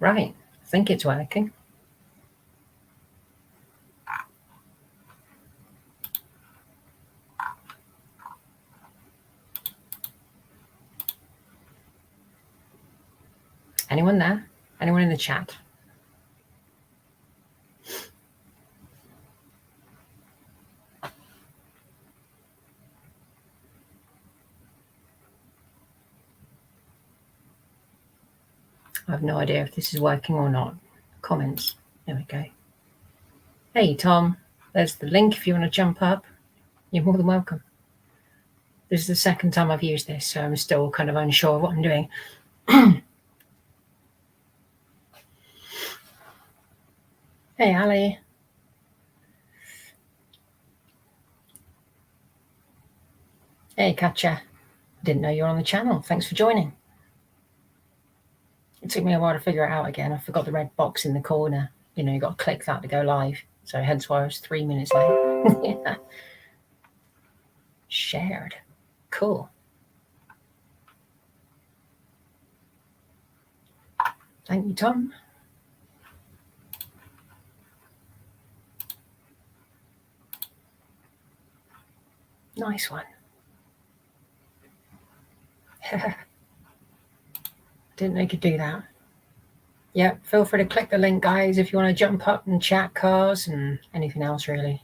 Right. I think it's working. Anyone there? Anyone in the chat? I have no idea if this is working or not. Comments. There we go. Hey, Tom. There's the link if you want to jump up. You're more than welcome. This is the second time I've used this, so I'm still kind of unsure of what I'm doing. Hey, Ali. Hey, Katja. Didn't know you were on the channel. Thanks for joining. It took me a while to figure it out again. I forgot the red box in the corner. You know, you got to click that to go live. So hence why I was 3 minutes late. Yeah. Shared. Cool. Thank you, Tom. Nice one. Didn't know you could do that. Yeah, feel free to click the link, guys, if you want to jump up and chat cars and anything else, really.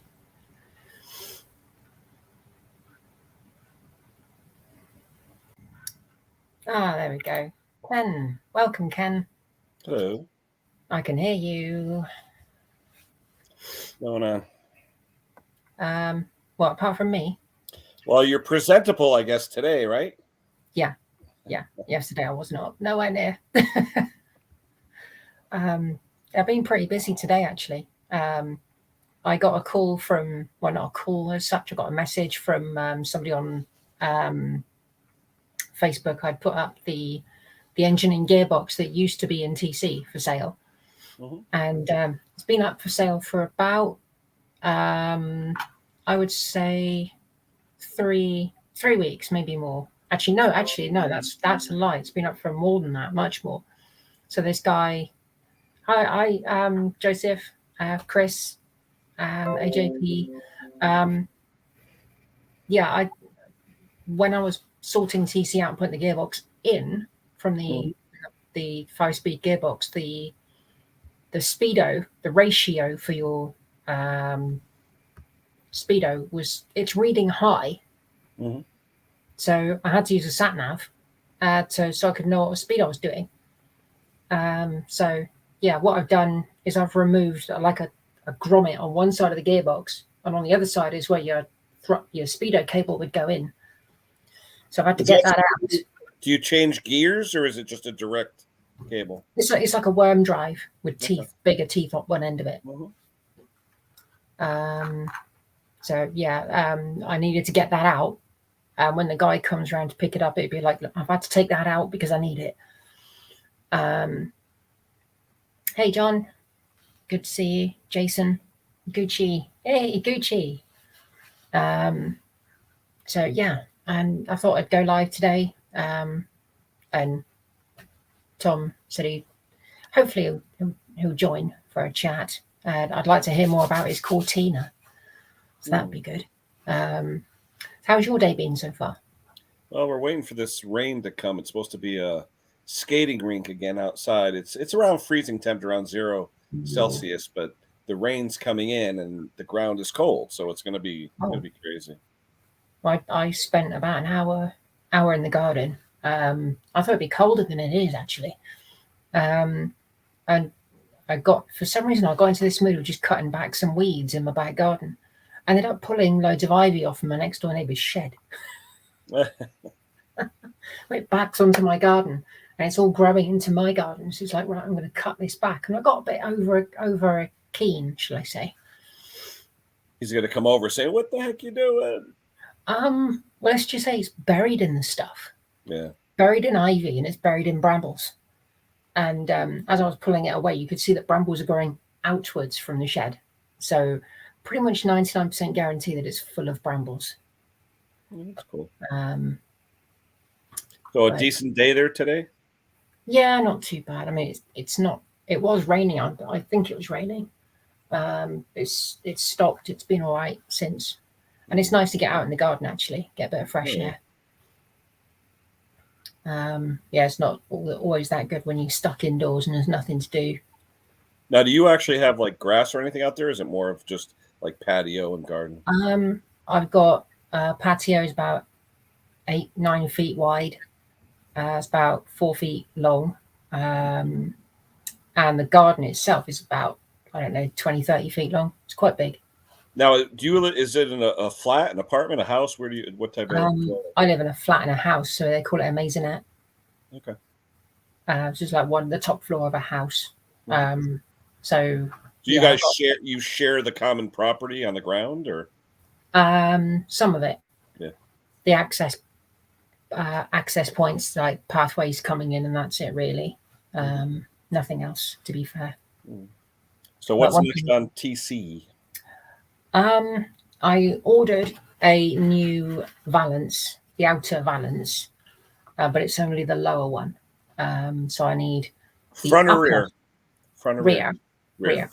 Ah, there we go. Ken. Welcome, Ken. Hello. I can hear you. What's going on? What, apart from me? Well, you're presentable, I guess, today, right? Yeah. Yeah. Yesterday I was not. Nowhere near. I've been pretty busy today, actually. I got a call from, well, not a call as such. I got a message from somebody on Facebook. I'd put up the engine and gearbox that used to be in TC for sale. Mm-hmm. And it's been up for sale for about, I would say 3 weeks, maybe more. Actually, no, that's a lie. It's been up for more than that, much more. So this guy, hi, Joseph, Chris, AJP. Yeah, when I was sorting TC out and putting the gearbox in from the 5-speed gearbox, the speedo, the ratio for your speedo it's reading high. Mm-hmm. So I had to use a sat nav so I could know what speed I was doing. So yeah, what I've done is I've removed like a grommet on one side of the gearbox, and on the other side is where your speedo cable would go in. So I've had to get that out. Do you change gears, or is it just a direct cable? It's like a worm drive with teeth, bigger teeth on one end of it. Mm-hmm. So yeah, I needed to get that out. When the guy comes around to pick it up, it'd be like, look, I've had to take that out because I need it. Hey, John. Good to see you. Jason. Gucci. Hey, Gucci. So yeah, and I thought I'd go live today. And Tom said hopefully he'll join for a chat. I'd like to hear more about his Cortina. So that'd be good. How's your day been so far? Well, we're waiting for this rain to come. It's supposed to be a skating rink again outside. It's around freezing temp, around 0 Celsius, but the rain's coming in and the ground is cold, so it's gonna be crazy. I spent about an hour in the garden. I thought it'd be colder than it is actually, and for some reason I got into this mood of just cutting back some weeds in my back garden. I ended up pulling loads of ivy off from my next door neighbour's shed. It backs onto my garden and it's all growing into my garden. So it's like, right, I'm going to cut this back. And I got a bit over keen, shall I say. He's going to come over and say, what the heck you doing? Well, let's just say it's buried in the stuff. Yeah. Buried in ivy and it's buried in brambles. And as I was pulling it away, you could see that brambles are growing outwards from the shed. So pretty much 99% guarantee that it's full of brambles. That's cool. So a decent day there today? Yeah, not too bad. I mean, it's not it was raining. I think it was raining. It's stopped. It's been all right since, and it's nice to get out in the garden, actually get a bit of fresh air. Yeah, it's not always that good when you're stuck indoors and there's nothing to do. Now, do you actually have like grass or anything out there? Is it more of just like patio and garden? I've got patios about 8-9 feet wide. It's about 4 feet long. And the garden itself is about, I don't know, 20-30 feet long. It's quite big. Now, is it in a flat, an apartment, a house? What type of? I live in a flat in a house, so they call it a maisonette. Okay. It's just like the top floor of a house. So do you guys share the common property on the ground, or? Some of it. Yeah. The access points, like pathways coming in, and that's it really. Nothing else, to be fair. So what's next on TC? I ordered a new valance, the outer valance, but it's only the lower one. So I need the front or rear? Front or rear? Rear.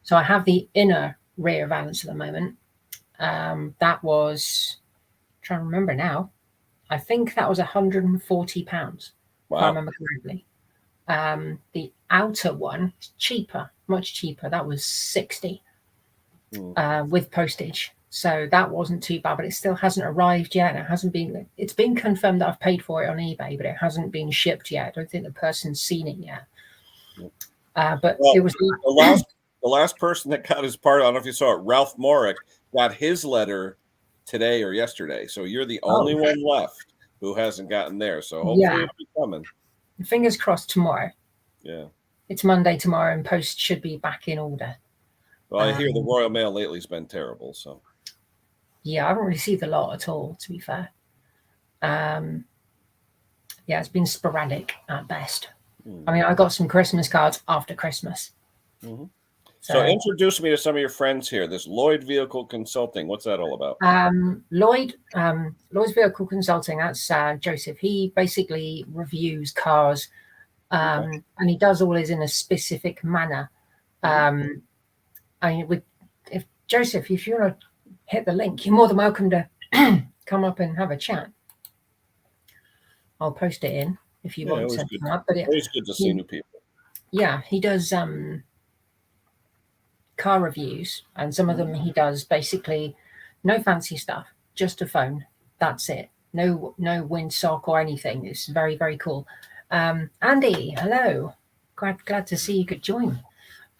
So I have the inner rear valance at the moment. That was, I'm trying to remember now, I think that was £140. Wow. If I remember correctly. The outer one is cheaper, much cheaper. That was 60 with postage. So that wasn't too bad, but it still hasn't arrived yet. And it's been confirmed that I've paid for it on eBay, but it hasn't been shipped yet. I don't think the person's seen it yet. But it was the last person that got his part. I don't know if you saw it. Ralph Morick got his letter today or yesterday. So you're the only one left who hasn't gotten there. So hopefully it'll be coming. Fingers crossed tomorrow. Yeah. It's Monday tomorrow, and post should be back in order. Well, I hear the Royal Mail lately has been terrible. So. Yeah, I haven't received a lot at all, to be fair. Yeah, it's been sporadic at best. I mean, I got some Christmas cards after Christmas. So introduce me to some of your friends here. This Lloyd Vehicle Consulting. What's that all about? Lloyd's Vehicle Consulting. That's Joseph. He basically reviews cars, and he does all this in a specific manner. I mean, Joseph, if you want to hit the link, you're more than welcome to come up and have a chat. I'll post it in if you want to come up. But it's good to see new people. Yeah, he does car reviews, and some of them he does basically no fancy stuff, just a phone. That's it. No windsock or anything. It's very, very cool. Andy, hello. Glad to see you could join.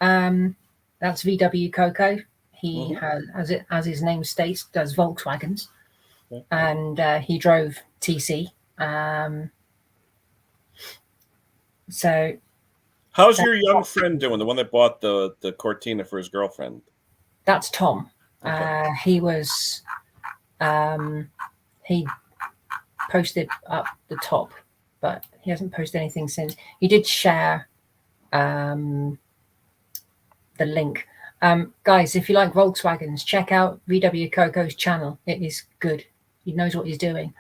That's VW Coco. He has, as his name states, does Volkswagens, and he drove TC. So, how's your young friend doing? The one that bought the Cortina for his girlfriend. That's Tom. Okay. He was. He posted up the top, but he hasn't posted anything since. He did share the link. Guys, if you like Volkswagens, check out VW Coco's channel. It is good. He knows what he's doing.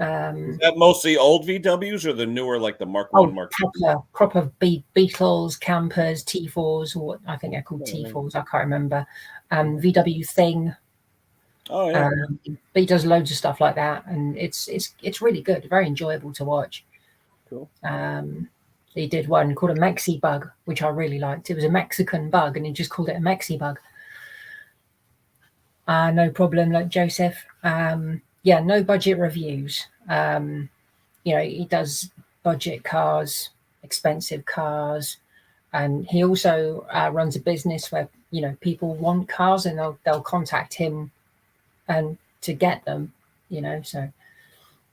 Is that mostly old VWs or the newer, like the Mark 1, Mark 2? Proper Beetles, campers, T4s, or what I think they're called T4s. I can't remember. VW Thing. Oh yeah. But he does loads of stuff like that, and it's really good, very enjoyable to watch. Cool. He did one called a Mexi bug, which I really liked. It was a Mexican bug, and he just called it a Mexi bug. No problem, like Joseph. Yeah, no budget reviews. He does budget cars, expensive cars, and he also runs a business where people want cars and they'll contact him and to get them. So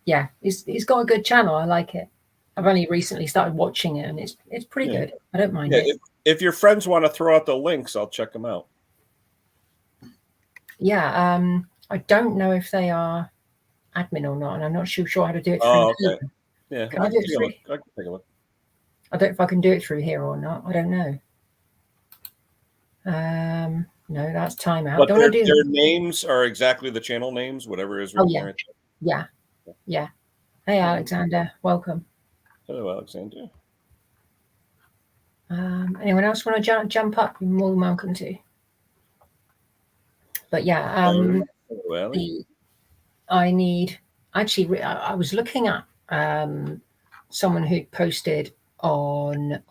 yeah, he's got a good channel. I like it. I've only recently started watching it, and it's pretty good. I don't mind it. If your friends want to throw out the links, I'll check them out. Yeah, I don't know if they are admin or not, and I'm not sure how to do it through. Oh, okay. Yeah, I can take a look. I don't know if I can do it through here or not. I don't know. No, that's timeout. But their names are exactly the channel names, whatever is written there. Yeah. Hey, Alexander, welcome. Hello, Alexander. Anyone else want to jump up? You're more than welcome to. But yeah, I need actually. I was looking at someone who posted on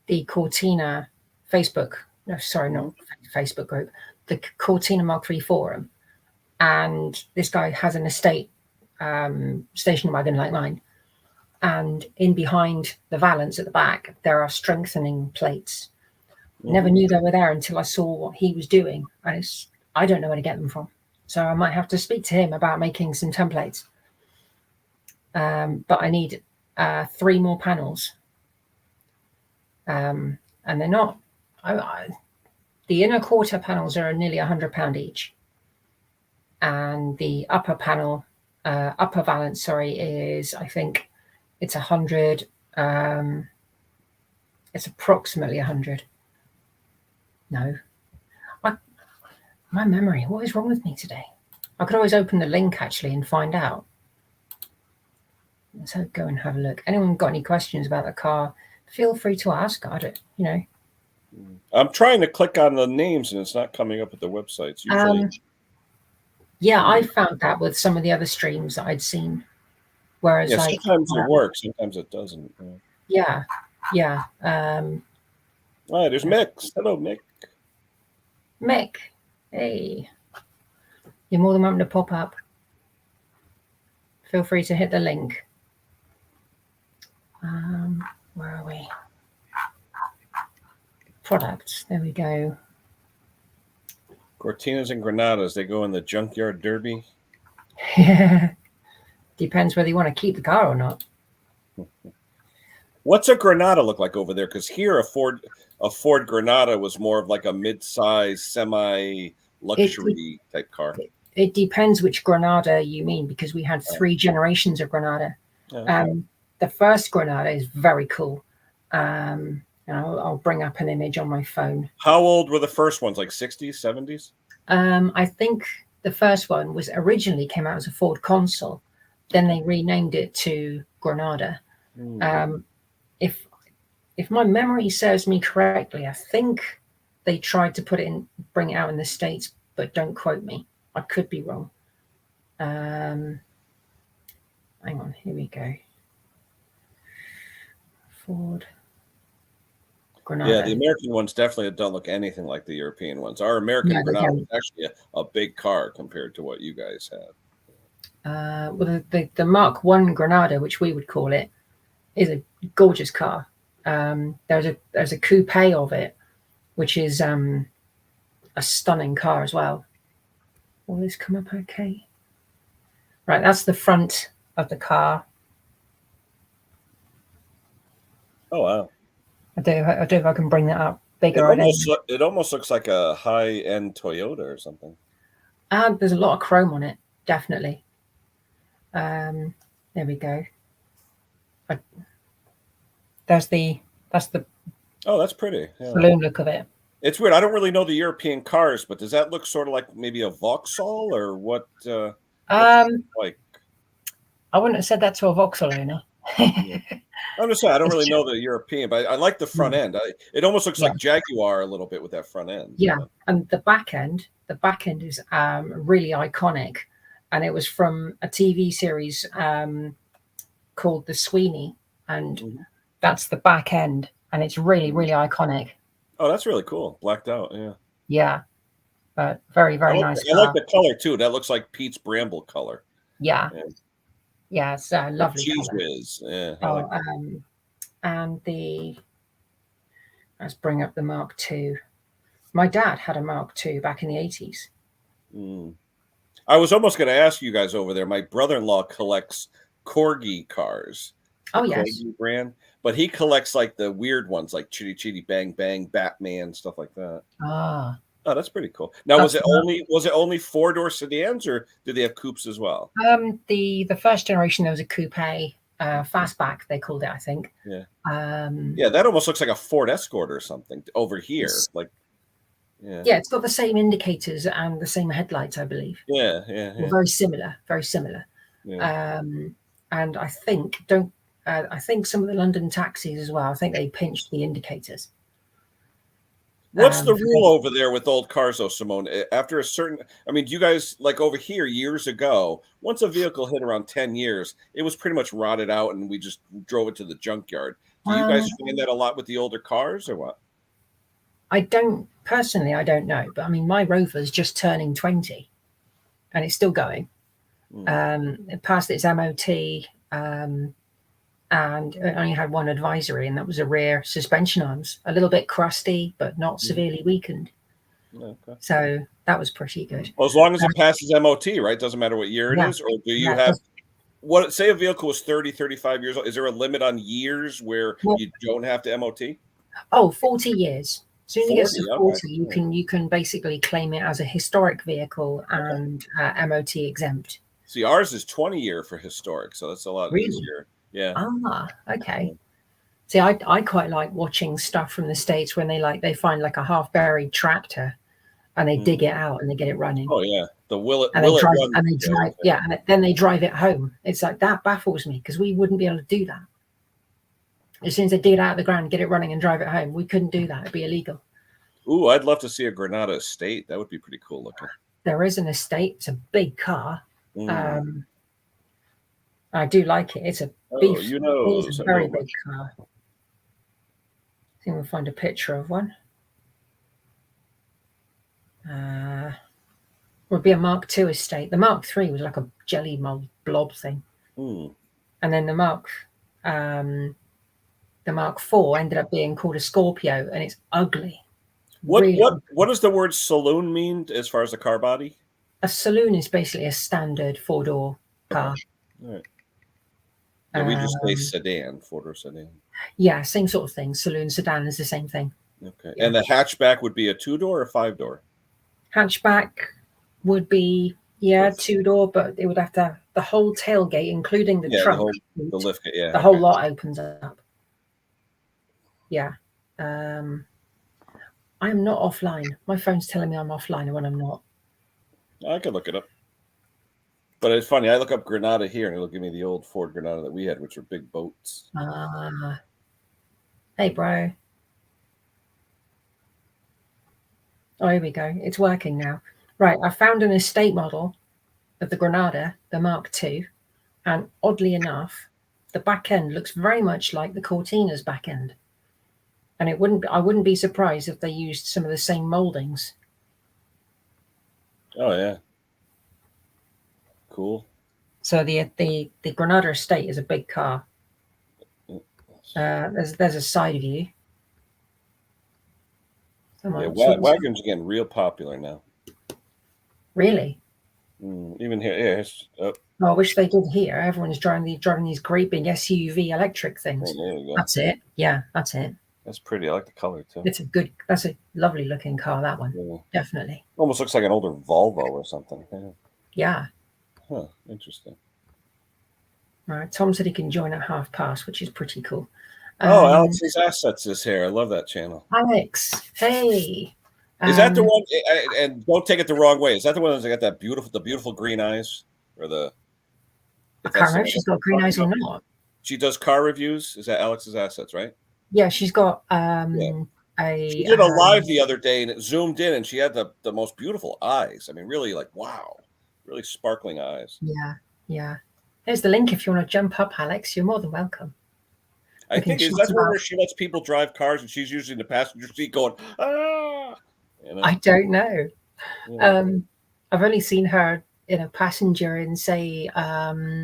the Cortina Facebook. No, sorry, not Facebook group. The Cortina Mark III forum, and this guy has an estate station wagon like mine. And in behind the valance at the back, there are strengthening plates. Never knew they were there until I saw what he was doing. I don't know where to get them from. So I might have to speak to him about making some templates. But I need 3 more panels. And they're not... the inner quarter panels are nearly £100 each. And the upper panel, upper valance, is, I think... It's 100. It's approximately 100. No. My memory. What is wrong with me today? I could always open the link actually and find out. Let's go and have a look. Anyone got any questions about the car? Feel free to ask. I don't, I'm trying to click on the names and it's not coming up at the websites. Usually. Yeah, I found that with some of the other streams that I'd seen. Whereas, sometimes it works, sometimes it doesn't. Yeah. All right, there's Mick. Hello, Mick. Mick, hey. You're more than welcome to pop up. Feel free to hit the link. Where are we? Products. There we go. Cortinas and Granadas, they go in the junkyard derby. Yeah. Depends whether you want to keep the car or not. What's a Granada look like over there? Because here a Ford Granada was more of like a mid-size, semi-luxury type car. It depends which Granada you mean, because we had 3 generations of Granada. The first Granada is very cool. I'll bring up an image on my phone. How old were the first ones? Like 60s, 70s? I think the first one originally came out as a Ford Consul. Then they renamed it to Granada. If my memory serves me correctly, I think they tried to bring it out in the States, but don't quote me. I could be wrong. Hang on, here we go. Ford Granada. Yeah, the American ones definitely don't look anything like the European ones. Our American Granada is actually a big car compared to what you guys have. Well, the Mark I Granada, which we would call it, is a gorgeous car. There's a coupe of it, which is a stunning car as well. Will this come up okay? Right, that's the front of the car. Oh wow! I don't know if I can bring that up bigger. It almost looks like a high-end Toyota or something. There's a lot of chrome on it, definitely. There we go. That's the oh, that's pretty. Saloon look of it. It's weird. I don't really know the European cars, but does that look sort of like maybe a Vauxhall or what? Like, I wouldn't have said that to a Vauxhall owner. I'm just saying I don't really know the European, but I like the front end. It almost looks like Jaguar a little bit with that front end. Yeah, and the back end is really iconic, and it was from a TV series called The Sweeney, and that's the back end, and it's really, really iconic. Oh, that's really cool. Blacked out, yeah. Yeah, but very, very nice. I like the color too. That looks like Pete's Bramble color. Yeah. Yeah, it's a lovely cheese color. whiz. Yeah. And let's bring up the Mark II. My dad had a Mark II back in the 80s. I was almost going to ask you guys over there. My brother-in-law collects Corgi cars. Oh, yes. Corgi brand. But he collects like the weird ones, like Chitty Chitty Bang Bang, Batman, stuff like that. Ah. Oh, that's pretty cool. Now, was it only 4-door sedans, or did they have coupes as well? The first generation, there was a coupe, fastback they called it, I think. Yeah. Yeah, that almost looks like a Ford Escort or something over here. Like, yeah, it's got the same indicators and the same headlights, I believe. Yeah. Well, very similar, very similar. Yeah. And I think don't I think some of the London taxis as well. I think they pinched the indicators. What's the rule over there with old cars, though, Simone? After a certain, I mean, do you guys, like over here years ago, once a vehicle hit around 10 years, it was pretty much rotted out and we just drove it to the junkyard. Do you guys find that a lot with the older cars or what? I don't know. But I mean, my Rover's just turning 20 and it's still going. It passed its MOT and it only had one advisory, and that was a rear suspension arms, a little bit crusty, but not severely weakened. Okay. So that was pretty good. Well, as long as it passes MOT, right? Doesn't matter what year it is, or do you have what? Say a vehicle was 30, 35 years old. Is there a limit on years where you don't have to MOT? Oh, 40 years. As soon as it gets to 40, you can basically claim it as a historic vehicle and MOT exempt. See, ours is 20-year for historic, so that's a lot easier. Yeah. Okay. See, I quite like watching stuff from the States when they find like a half buried tractor and they dig it out and they get it running. Oh yeah, the and then they drive it home. It's like that baffles me because we wouldn't be able to do that. As soon as they dig it out of the ground, get it running and drive it home, we couldn't do that. It'd be illegal. Ooh, I'd love to see a Granada Estate. That would be pretty cool looking. There is an Estate. It's a big car. I do like it. It's a it's a very big car. I think we'll find a picture of one. Would be a Mark II Estate. The Mark III was like a jelly mold blob thing, and then the Mark IV ended up being called a Scorpio, and it's ugly. What does the word saloon mean as far as the car body? A saloon is basically a standard 4-door car. All right. And we just say sedan, 4-door sedan. Yeah, same sort of thing. Saloon, sedan is the same thing. Okay. Yeah. And the hatchback would be a 2-door or 5-door? Hatchback would be 2-door, but it would have to have the whole tailgate, including the trunk. The lift, the whole lot opens up. Yeah. I'm not offline. My phone's telling me I'm offline when I'm not. I could look it up. But it's funny. I look up Granada here, and it'll give me the old Ford Granada that we had, which were big boats. Hey, bro. Oh, here we go. It's working now. Right. I found an estate model of the Granada, the Mark II. And oddly enough, the back end looks very much like the Cortina's back end. And I wouldn't be surprised if they used some of the same moldings. Oh, yeah. Cool. So the Granada Estate is a big car. There's a side view. Wagons are getting real popular now. Really? Even here, I wish they did here. Everyone's driving these great big SUV electric things. Oh, there you go. That's it. Yeah, that's it. That's pretty. I like the color too. That's a lovely looking car. That one, definitely. Almost looks like an older Volvo or something. Yeah. Huh. Interesting. All right. Tom said he can join at 5:30, which is pretty cool. Alex's Assets is here. I love that channel. Alex, hey. Is that the one? And don't take it the wrong way. Is that the one that's got the beautiful green eyes, or the? I can't remember if she's got green eyes or not. She does car reviews. Is that Alex's Assets, right? Yeah, she's got She did a live the other day, and it zoomed in, and she had the most beautiful eyes. I mean, really, like wow, really sparkling eyes. Yeah. There's the link if you want to jump up, Alex. You're more than welcome. I think is that where she lets people drive cars, and she's usually in the passenger seat going, ah. You know? I don't know. Yeah. I've only seen her in a passenger in, say,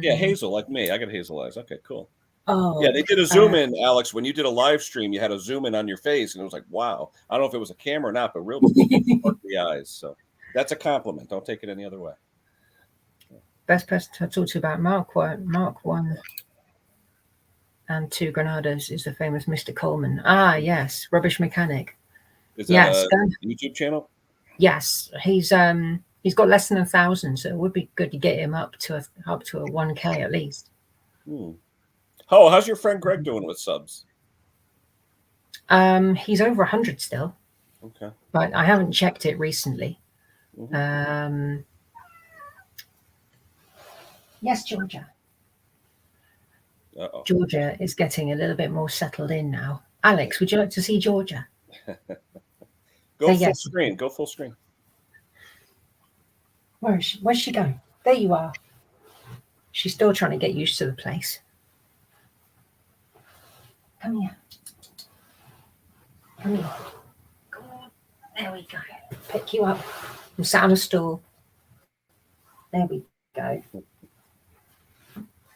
Hazel, like me. I got hazel eyes. Okay, cool. Oh, yeah, they did a zoom in, Alex. When you did a live stream, you had a zoom in on your face, and it was like, wow. I don't know if it was a camera or not, but real the eyes. So that's a compliment. Don't take it any other way. Best person to talk to about Mark 1 and 2 Granadas is the famous Mr. Coleman. Ah, yes, Rubbish Mechanic. Is that a YouTube channel? Yes, he's got less than 1,000, so it would be good to get him up to a 1K at least. Oh, how's your friend Greg doing with subs? He's over 100 still. Okay. But I haven't checked it recently. Yes, Georgia. Uh-oh. Georgia is getting a little bit more settled in now. Alex, would you like to see Georgia? Go full screen. Go full screen. Where's she going? There you are. She's still trying to get used to the place. Come here. Come here. Come on. There we go. Pick you up. I'm sat on a stool. There we go.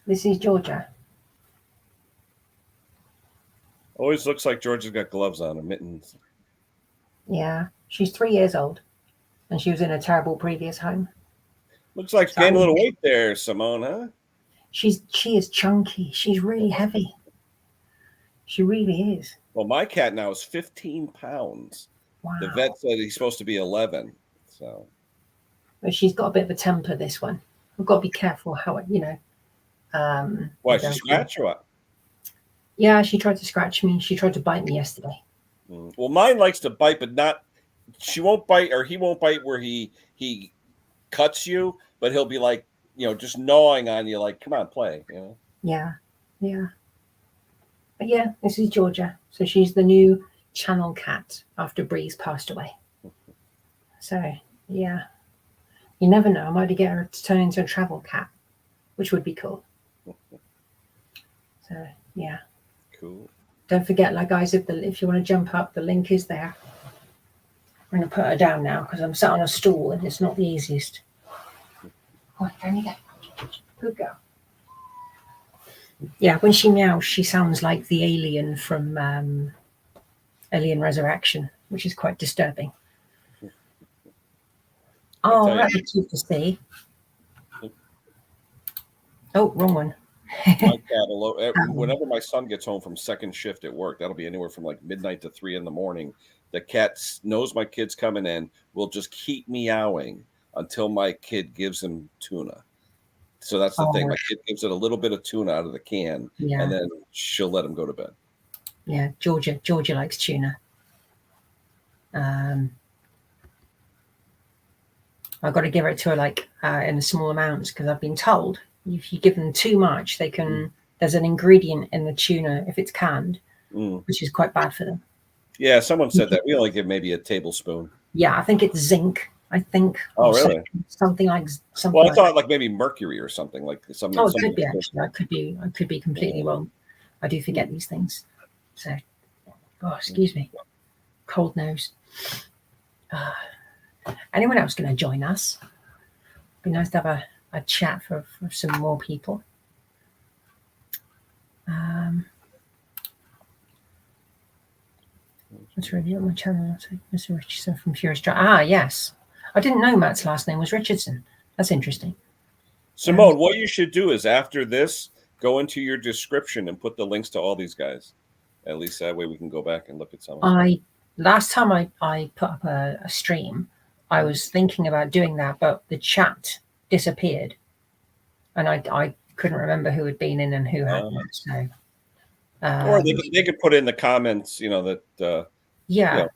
This is Georgia. Always looks like Georgia's got gloves on and mittens. Yeah, she's 3 years old, and she was in a terrible previous home. Looks like she's gained a little weight there, Simone, huh? She is chunky. She's really heavy. She really is. Well, my cat now is 15 pounds. Wow. The vet said he's supposed to be 11. So, but she's got a bit of a temper. This one, we've got to be careful how it, why, she scratch or what? Yeah, she tried to scratch me. She tried to bite me yesterday. Well, mine likes to bite, but not. She won't bite, or he won't bite where he cuts you, but he'll be like, just gnawing on you, like, come on, play, Yeah. But yeah, this is Georgia. So she's the new channel cat after Breeze passed away. So yeah, you never know. I might get her to turn into a travel cat, which would be cool. So yeah. Cool. Don't forget, guys, if you want to jump up, the link is there. I'm going to put her down now because I'm sat on a stool and it's not the easiest. Come on, down you go. Good girl. Yeah, when she meows, she sounds like the alien from Alien Resurrection, which is quite disturbing. Oh, that's cute to see. Oh, wrong one. My cat, whenever my son gets home from second shift at work, that'll be anywhere from like midnight to 3 a.m. The cat knows my kid's coming in, will just keep meowing until my kid gives him tuna. So that's the thing. My kid gives it a little bit of tuna out of the can, and then she'll let him go to bed. Yeah, Georgia likes tuna. I've got to give it to her in small amounts because I've been told if you give them too much, they can. There's an ingredient in the tuna if it's canned, which is quite bad for them. Yeah, someone said that. We only give maybe a tablespoon. Yeah, I think it's zinc. I think. Oh, really? Something like. Well, I thought maybe mercury or something like something. Oh, it could be actually. I could be completely wrong. I do forget these things. So, excuse me. Cold nose. Anyone else going to join us? Be nice to have a chat for some more people. Let's review my channel. Mr. Richardson from Furious Drive. Yes. I didn't know Matt's last name was Richardson. That's interesting. Simone, what you should do is after this, go into your description and put the links to all these guys. At least that way we can go back and look at some of them. Last time I put up a stream, I was thinking about doing that, but the chat disappeared. And I couldn't remember who had been in and who hadn't. So, or they could put in the comments, that. Yeah.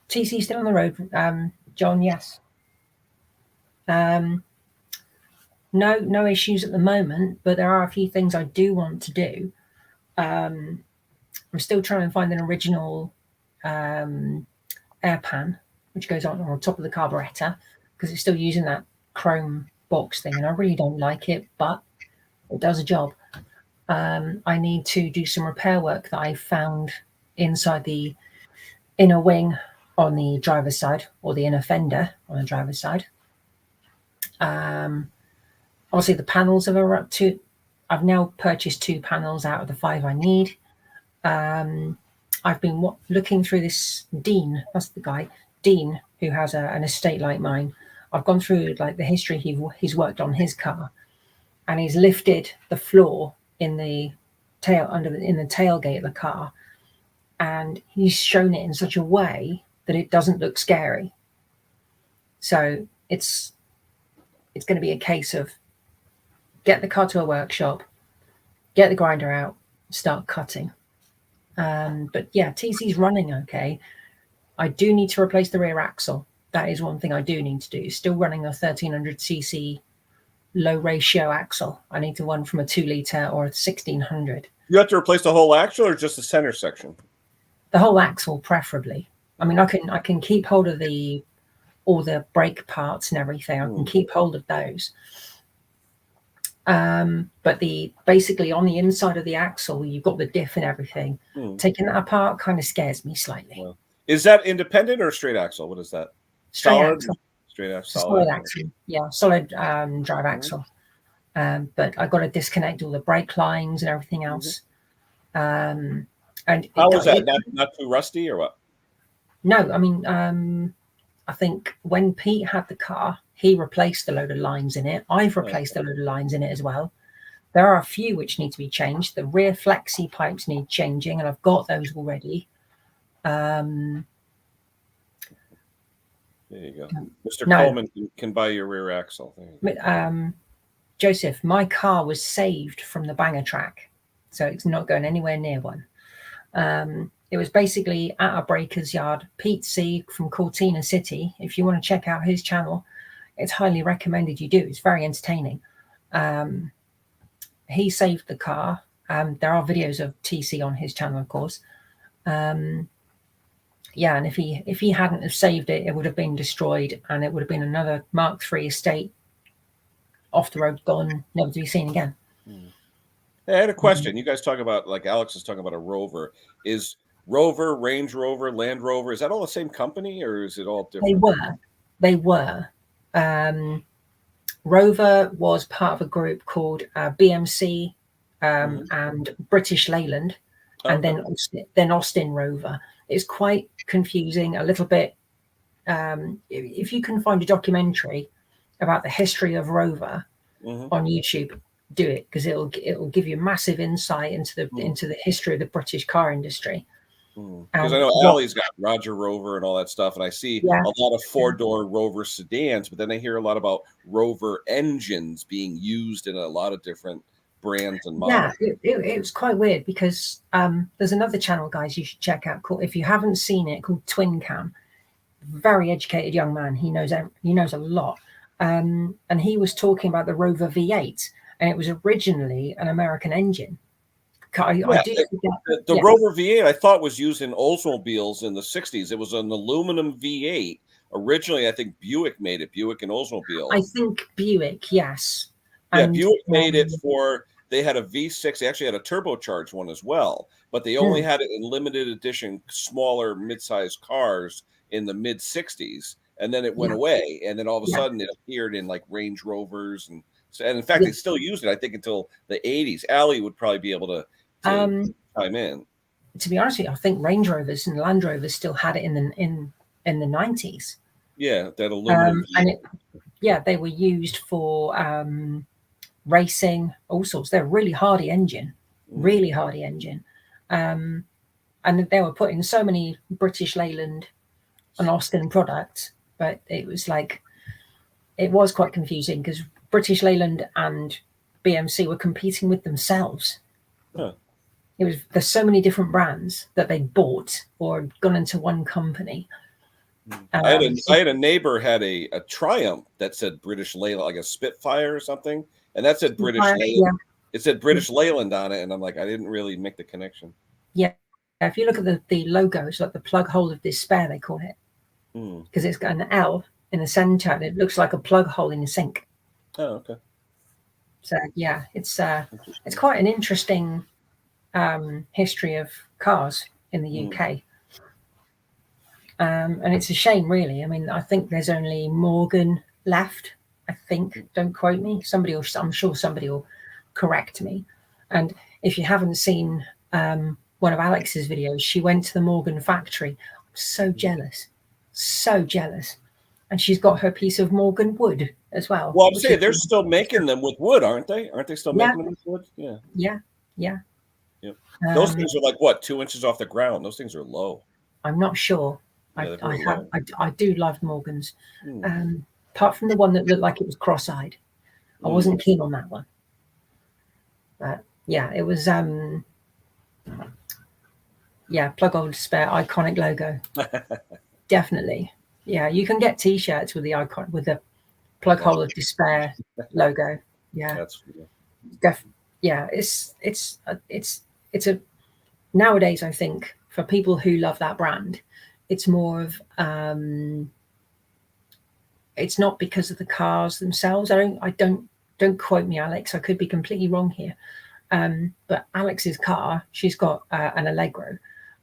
TC still on the road. John, yes. No issues at the moment, but there are a few things I do want to do. I'm still trying to find an original air pan, which goes on top of the carburetor, because it's still using that chrome box thing, and I really don't like it, but it does a job. I need to do some repair work that I found inside the inner wing on the driver's side, or the inner fender on the driver's side. Obviously the panels are up to. I've now purchased 2 panels out of the 5 I need. I've been looking through this Dean. That's the guy, Dean, who has an estate like mine. I've gone through the history he's worked on his car, and he's lifted the floor in the tailgate of the car, and he's shown it in such a way that it doesn't look scary. So it's going to be a case of get the car to a workshop, get the grinder out, start cutting. But yeah, TC's running okay. I do need to replace the rear axle. That is one thing I do need to do. Still running a 1300cc low ratio axle. I need one from a 2 litre or a 1600. You have to replace the whole axle or just the center section? The whole axle, preferably. I mean, I can keep hold of all the brake parts and everything. I can keep hold of those. But basically on the inside of the axle, you've got the diff and everything. Taking that apart kind of scares me slightly. Well, is that independent or straight axle? What is that? Straight solid axle. Straight axle. Solid axle. Yeah, solid drive axle. But I got to disconnect all the brake lines and everything else. And how was that? Not too rusty or what? No, I mean, I think when Pete had the car, he replaced a load of lines in it. I've replaced a load of lines in it as well. There are a few which need to be changed. The rear flexi pipes need changing, and I've got those already. There you go. Mr. Coleman can buy your rear axle. Joseph, my car was saved from the banger track, so it's not going anywhere near one. It was basically at a breaker's yard. Pete C from Cortina City. If you want to check out his channel, it's highly recommended you do. It's very entertaining. He saved the car. There are videos of TC on his channel, of course. Yeah, and if he hadn't have saved it, it would have been destroyed, and it would have been another Mark III estate off the road, gone, never to be seen again. Hey, I had a question. You guys talk about, like Alex is talking about a Rover. Is Rover, Range Rover, Land Rover, is that all the same company or is it all different? They were. Rover was part of a group called BMC and British Leyland, and then Austin Rover. It's quite confusing, a little bit. If you can find a documentary about the history of Rover on YouTube, do it, because it'll give you massive insight into the history of the British car industry. Because I know Allie's got Roger Rover and all that stuff, and I see a lot of 4-door Rover sedans, but then I hear a lot about Rover engines being used in a lot of different brands and models. Yeah, it was quite weird, because there's another channel, guys, you should check out, called, if you haven't seen it, called Twin Cam. Very educated young man. He knows a lot. And he was talking about the Rover V8, and it was originally an American engine. The Rover V8 I thought was used in Oldsmobiles in the 60s. It was an aluminum V8. Originally, I think Buick made it, Buick and Oldsmobile. I think Buick, yes. Yeah, and Buick made it for, they had a V6. They actually had a turbocharged one as well, but they only had it in limited edition, smaller mid-sized cars in the mid-60s. And then it went away. And then all of a sudden it appeared in like Range Rovers. And in fact, they still used it, I think, until the 80s. Allie would probably be able to chime in. To be honest with you, I think Range Rovers and Land Rovers still had it in the 90s. Yeah, that aluminum. They were used for racing, all sorts. They're a really hardy engine, and they were putting so many British Leyland and Austin products, but it was quite confusing, because British Leyland and BMC were competing with themselves. There's so many different brands that they bought or gone into one company. I had a neighbor had a Triumph that said British Leyland, like a Spitfire or something, and that said British Leyland. Yeah. It said British Leyland on it, and I'm like, I didn't really make the connection. Yeah, if you look at the logo, it's like the plug hole of despair, they call it, because it's got an L in the center, and it looks like a plug hole in the sink. Oh, okay. So yeah, it's quite an interesting history of cars in the UK. And it's a shame, really. I mean, I think there's only Morgan left. I think, don't quote me. I'm sure somebody will correct me. And if you haven't seen one of Alex's videos, she went to the Morgan factory. I'm so jealous, and she's got her piece of Morgan wood as well. Well, I'm saying they're still making them with wood, aren't they? Aren't they still making them with wood? Yeah. Yep. Those things are like what, 2 inches off the ground? Those things are low. I'm not sure. I do love Morgans. Apart from the one that looked like it was cross-eyed, I wasn't keen on that one. But yeah, it was plug hole despair, iconic logo. Definitely. Yeah, you can get t-shirts with the icon, with the plug hole of despair logo. Yeah, that's cool. Yeah, it's a nowadays, I think, for people who love that brand, it's more of it's not because of the cars themselves. Don't quote me, Alex. I could be completely wrong here. But Alex's car, she's got an Allegro.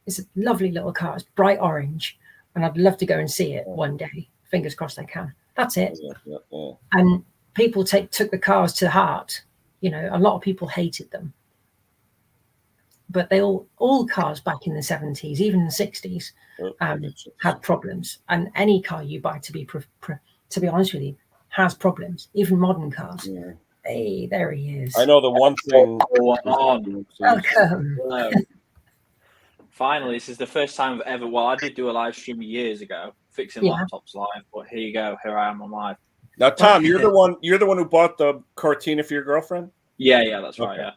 It's a lovely little car. It's bright orange, and I'd love to go and see it one day. Fingers crossed I can. That's it. Yeah. And people took the cars to heart. You know, a lot of people hated them. But they all cars back in the 70s, even the 60s, had problems. And any car you buy, to be honest with you, has problems. Even modern cars. Yeah. Hey, there he is. I know the one thing. Welcome. Hello. Finally, this is the first time I've ever. Well, I did do a live stream years ago, fixing laptops live. But here you go. Here I am on live. Now, Tom, you're the one who bought the Cortina for your girlfriend. Yeah, that's right.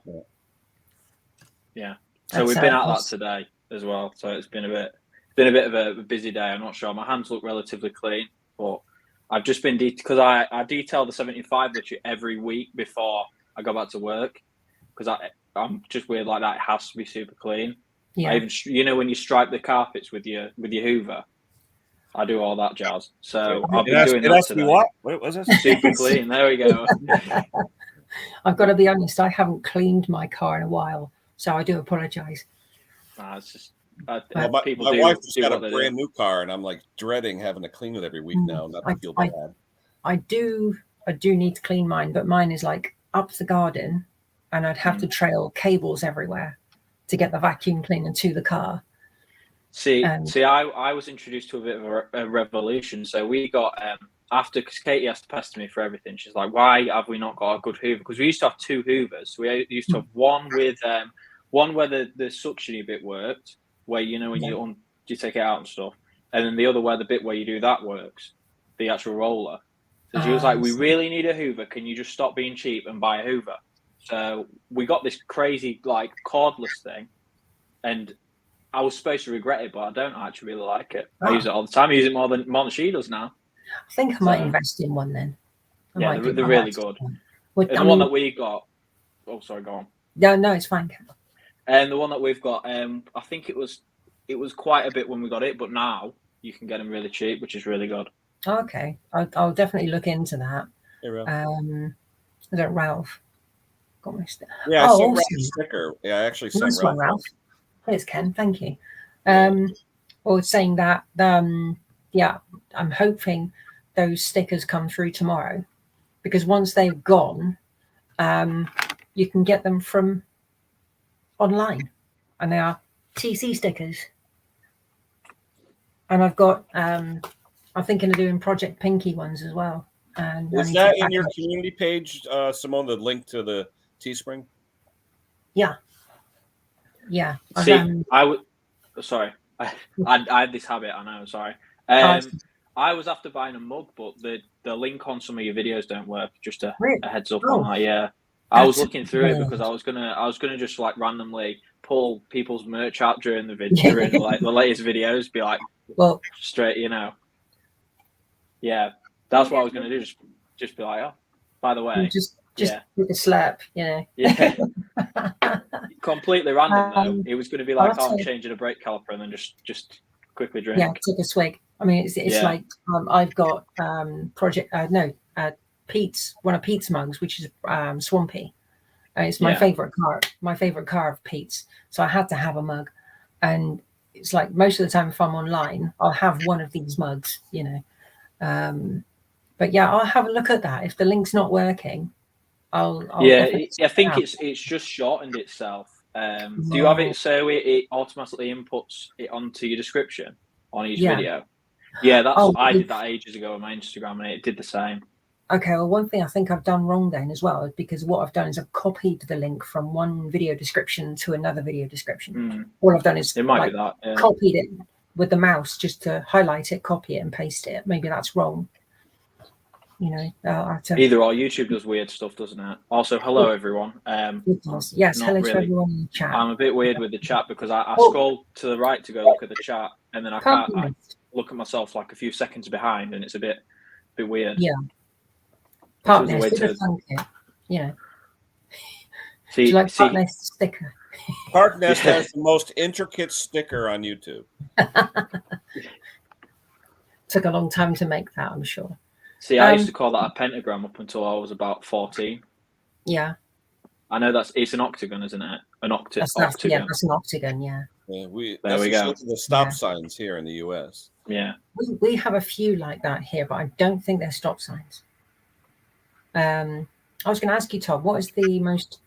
Yeah. So we've been at that today as well. So it's been a bit of a busy day. I'm not sure. My hands look relatively clean, but I've just been because I detail the 75 literally every week before I go back to work, because I'm just weird like that. It has to be super clean. Yeah. When you stripe the carpets with your Hoover, I do all that jazz. So I've been doing that today. What was it? Super clean. There we go. I've got to be honest. I haven't cleaned my car in a while, so I do apologize. It's just my wife just got a brand new car, and I'm like dreading having to clean it every week now. Not to feel bad. I do need to clean mine, but mine is like up the garden, and I'd have to trail cables everywhere to get the vacuum cleaner to the car. See, I was introduced to a bit of a revolution. So we got after, because Katie has to pester me for everything. She's like, "Why have we not got a good Hoover?" Because we used to have two Hoovers. We used to have one with one where the suctiony bit worked, where when you take it out and stuff, and then the other where the bit where you do that works, the actual roller. So she was like, "We really need a Hoover. Can you just stop being cheap and buy a Hoover?" So we got this crazy like cordless thing, and I was supposed to regret it, but I don't actually really like it. I use it all the time. I use it more than she does now. I think I might invest in one then. They're really good. And the one that we got. Oh, sorry, go on. No, it's fine. And the one that we've got, I think it was quite a bit when we got it, but now you can get them really cheap, which is really good. Okay, I'll definitely look into that. Hey, Ralph. Is that Ralph? Got my yeah, I sent Ralph a sticker. Yeah, I actually sent Ralph. Here's Ken. Thank you. Or saying that, yeah, I'm hoping those stickers come through tomorrow, because once they've gone, you can get them from online, and they are TC stickers. And I've got, I'm thinking of doing Project Pinky ones as well. And is that in your community page, Simone, the link to the Teespring? Yeah. See, sorry. I had this habit. I know. Sorry. I was after buying a mug, but the link on some of your videos don't work. Just a heads up on that. Yeah, I was looking through it because I was gonna just like randomly pull people's merch out during the video, during like the latest videos. Be like, well, straight, Yeah, that's what I was gonna do. Just be like, oh, by the way, just with a slap, Yeah. Completely random though. It was going to be like, I'm changing a brake caliper, and then just quickly drink. Yeah, take a swig. I mean, it's like I've got Pete's, one of Pete's mugs, which is Swampy. It's my favorite car of Pete's. So I had to have a mug, and it's like most of the time if I'm online, I'll have one of these mugs, But yeah, I'll have a look at that. If the link's not working, I'll I think it's just shortened itself. Do you have it so it automatically inputs it onto your description on each video? Yeah, I did that ages ago on my Instagram, and it did the same. Okay, well, one thing I think I've done wrong then as well, because what I've done is I've copied the link from one video description to another video description. All I've done is it might be that copied it with the mouse just to highlight it, copy it, and paste it. Maybe that's wrong. Either or. YouTube does weird stuff, doesn't it? Also, hello everyone. Yes, hello to everyone in the chat. I'm a bit weird with the chat because I scroll to the right to go look at the chat, and then I look at myself like a few seconds behind, and it's a bit weird. Yeah. Partners with a fun kit, you know. See, Do you like Partners sticker? Park Nest has the most intricate sticker on YouTube. Took a long time to make that, I'm sure. See, I used to call that a pentagram up until I was about 14. Yeah. I know it's an octagon, isn't it? Octagon. Yeah, that's an octagon, yeah. Yeah, there we go. The stop signs here in the US. Yeah. We have a few like that here, but I don't think they're stop signs. I was going to ask you, Tom, what is the most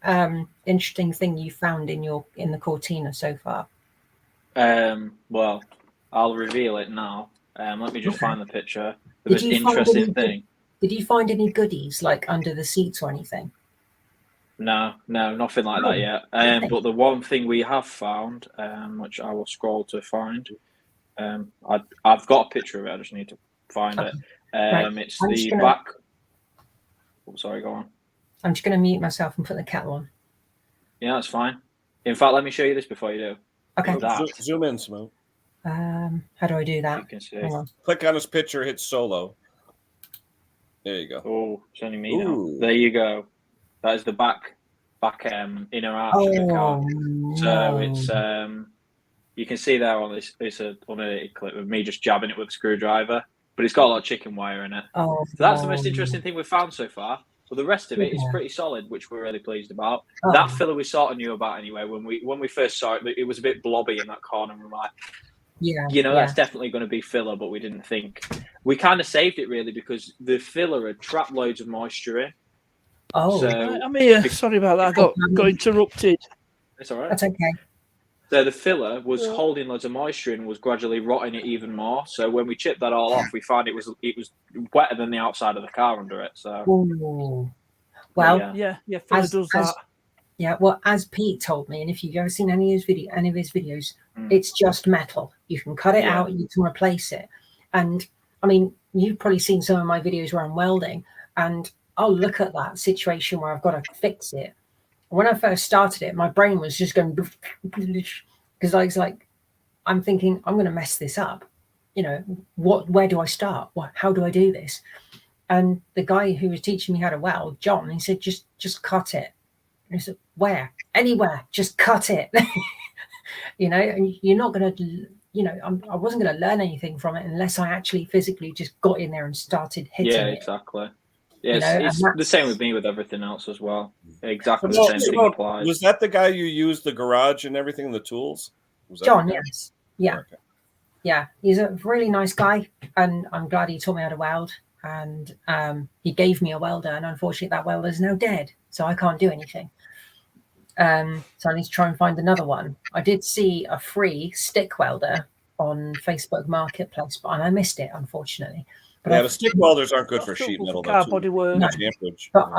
interesting thing you found in the Cortina so far? Well, I'll reveal it now. Let me just find the picture. The most interesting thing. Did you find any goodies like under the seats or anything? No, nothing like that yet. But the one thing we have found, which I will scroll to find, I've got a picture of it. I just need to find it. It's the back. Oh, sorry, go on. I'm just going to mute myself and put the kettle on. Yeah, that's fine. In fact, let me show you this before you do. Okay. Zoom in, Smo. How do I do that? You can see. Click on his picture, hit solo. There you go. Oh, it's only me now. There you go. That is the back inner arch of the car. No. So it's you can see there on this unedited clip of me just jabbing it with a screwdriver, but it's got a lot of chicken wire in it. So that's the most interesting thing we've found so far. But the rest of it is pretty solid, which we're really pleased about. That filler we sort of knew about anyway. When we first saw it, it was a bit blobby in that corner, and we're like, that's definitely going to be filler, but we didn't think. We kind of saved it really because the filler had trapped loads of moisture in. So, I'm here. Sorry about that. I got interrupted. It's all right. That's okay. So the filler was holding loads of moisture and was gradually rotting it even more. So when we chipped that all off, we found it was wetter than the outside of the car under it. So well, yeah, filler does that. Yeah, well, as Pete told me, and if you've ever seen any of his videos, it's just metal. You can cut it out, you can replace it. And I mean, you've probably seen some of my videos where I'm welding, and I'll look at that situation where I've got to fix it. When I first started it, my brain was just going because I was like, I'm thinking I'm going to mess this up. You know, where do I start? How do I do this? And the guy who was teaching me how to weld, John, he said, just cut it. And I said, where? Anywhere, just cut it. You know, and you're not going to, you know, I wasn't going to learn anything from it unless I actually physically just got in there and started hitting it. Yeah, exactly. Yeah, it's the same with me with everything else as well. Exactly the same thing applies. Was that the guy you used the garage and everything, the tools? John, yes. Yeah. Okay. Yeah, he's a really nice guy, and I'm glad he taught me how to weld. And he gave me a welder, and unfortunately that welder is now dead, so I can't do anything. So I need to try and find another one. I did see a free stick welder on Facebook Marketplace, and I missed it, unfortunately. But the stick welders aren't good for sheet metal. Body work. No, but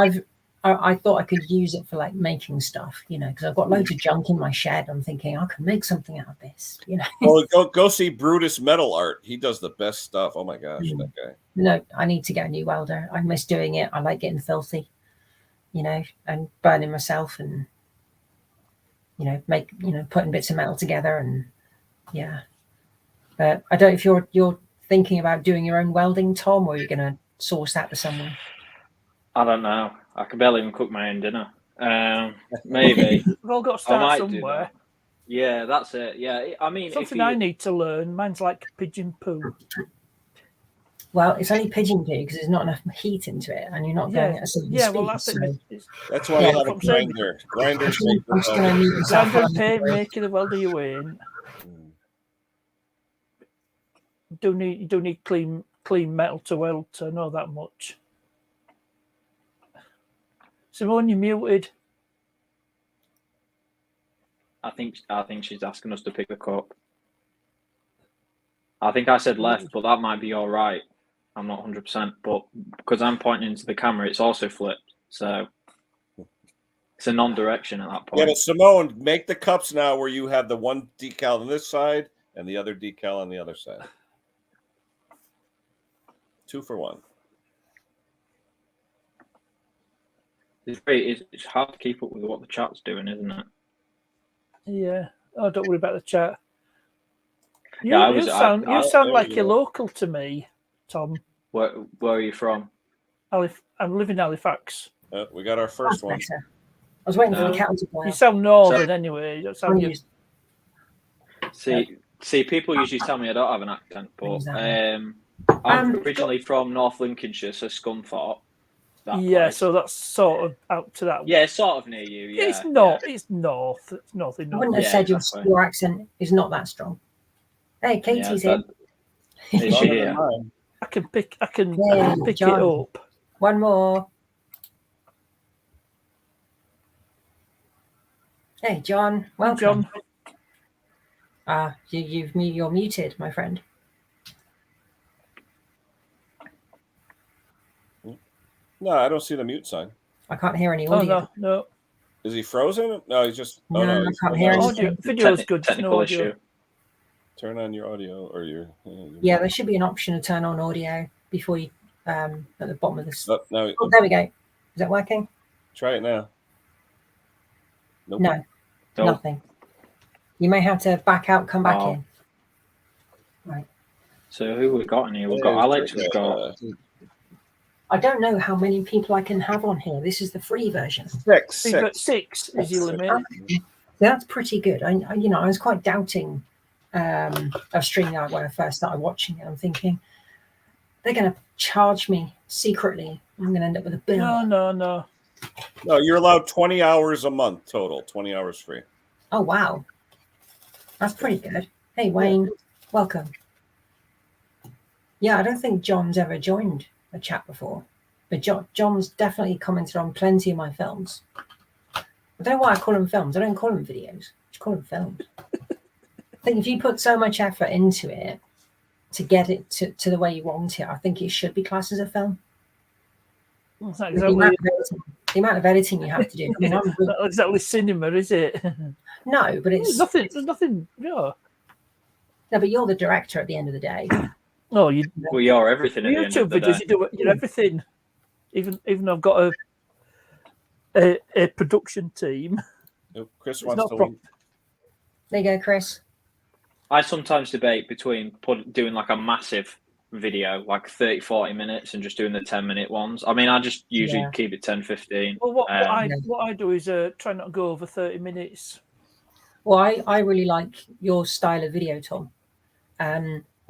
I thought I could use it for like making stuff, you know, because I've got loads of junk in my shed. I'm thinking I can make something out of this, you know. Well, go see Brutus Metal Art. He does the best stuff. Oh my gosh, that guy. No, I need to get a new welder. I miss doing it. I like getting filthy, you know, and burning myself and, you know, putting bits of metal together and But I don't know if you're thinking about doing your own welding, Tom, or you're going to source that to someone. I don't know. I can barely even cook my own dinner. Maybe. We've all got to start somewhere. Yeah, that's it. Yeah, I mean, something I need to learn. Mine's like pigeon poo. Well, it's only pigeon poo because there's not enough heat into it, and you're not going at a certain speed. Well, that's it. That's why I have a grinder. Grinders make the welder you in. You do need clean metal to weld. To know that much. Simone, you're muted. I think she's asking us to pick a cup. I think I said left, but that might be all right. I'm not 100%, but because I'm pointing into the camera, it's also flipped. So it's a non-direction at that point. Yeah, but Simone, make the cups now where you have the one decal on this side and the other decal on the other side. 2 for 1. It's hard to keep up with what the chat's doing, isn't it? Yeah. Oh, don't worry about the chat. You sound like you're local to me, Tom. Where are you from? I live in Halifax. We got our first one. Better. I was waiting for the cattle to boil. You sound northern anyway. That's how you... See, people usually tell me I don't have an accent, but I'm originally from North Lincolnshire, so Scunthorpe. Yeah, so that's sort of out to that. Yeah, it's sort of near you. Yeah, it's not. Yeah. It's north. It's north. I wouldn't have said your accent is not that strong. Hey, Katie's in. Is she here? I can pick it up. One more. Hey, John. Welcome. John. You're muted, my friend. No, I don't see the mute sign. I can't hear any audio. No. Is he frozen? No, he's just. No, I can't hear anything. Video's good. Technical issue. Turn on your audio or your. Yeah, there should be an option to turn on audio before you at the bottom of this. Oh, no. Oh, there we go. Is that working? Try it now. Nope. No, nothing. You may have to back out, come back in. Right. So who we got in here? We've got Alex. We've got. I don't know how many people I can have on here. This is the free version. Six is your limit. That's pretty good. I was quite doubting of StreamYard when I first started watching it. I'm thinking they're going to charge me secretly. I'm going to end up with a bill. No. No, you're allowed 20 hours a month total. 20 hours free. Oh wow, that's pretty good. Hey Wayne, welcome. Yeah, I don't think John's ever joined a chat before, but John's definitely commented on plenty of my films. I don't know why I call them films. I don't call them videos. I just call them films. I think if you put so much effort into it to get it to the way you want it, I think it should be classed as a film. Exactly. The amount of editing you have to do. I mean, not exactly cinema, is it? No, but it's nothing. There's nothing. Yeah. No, but you're the director at the end of the day. Oh, we are everything. At YouTube the end of videos, you do everything. Even I've got a production team. Oh, Chris wants to leave. There you go, Chris. I sometimes debate between doing like a massive video, like 30-40 minutes, and just doing the 10-minute ones. I mean, I just usually keep it 10-15. Well, what I do is try not to go over 30 minutes. Well, I really like your style of video, Tom. I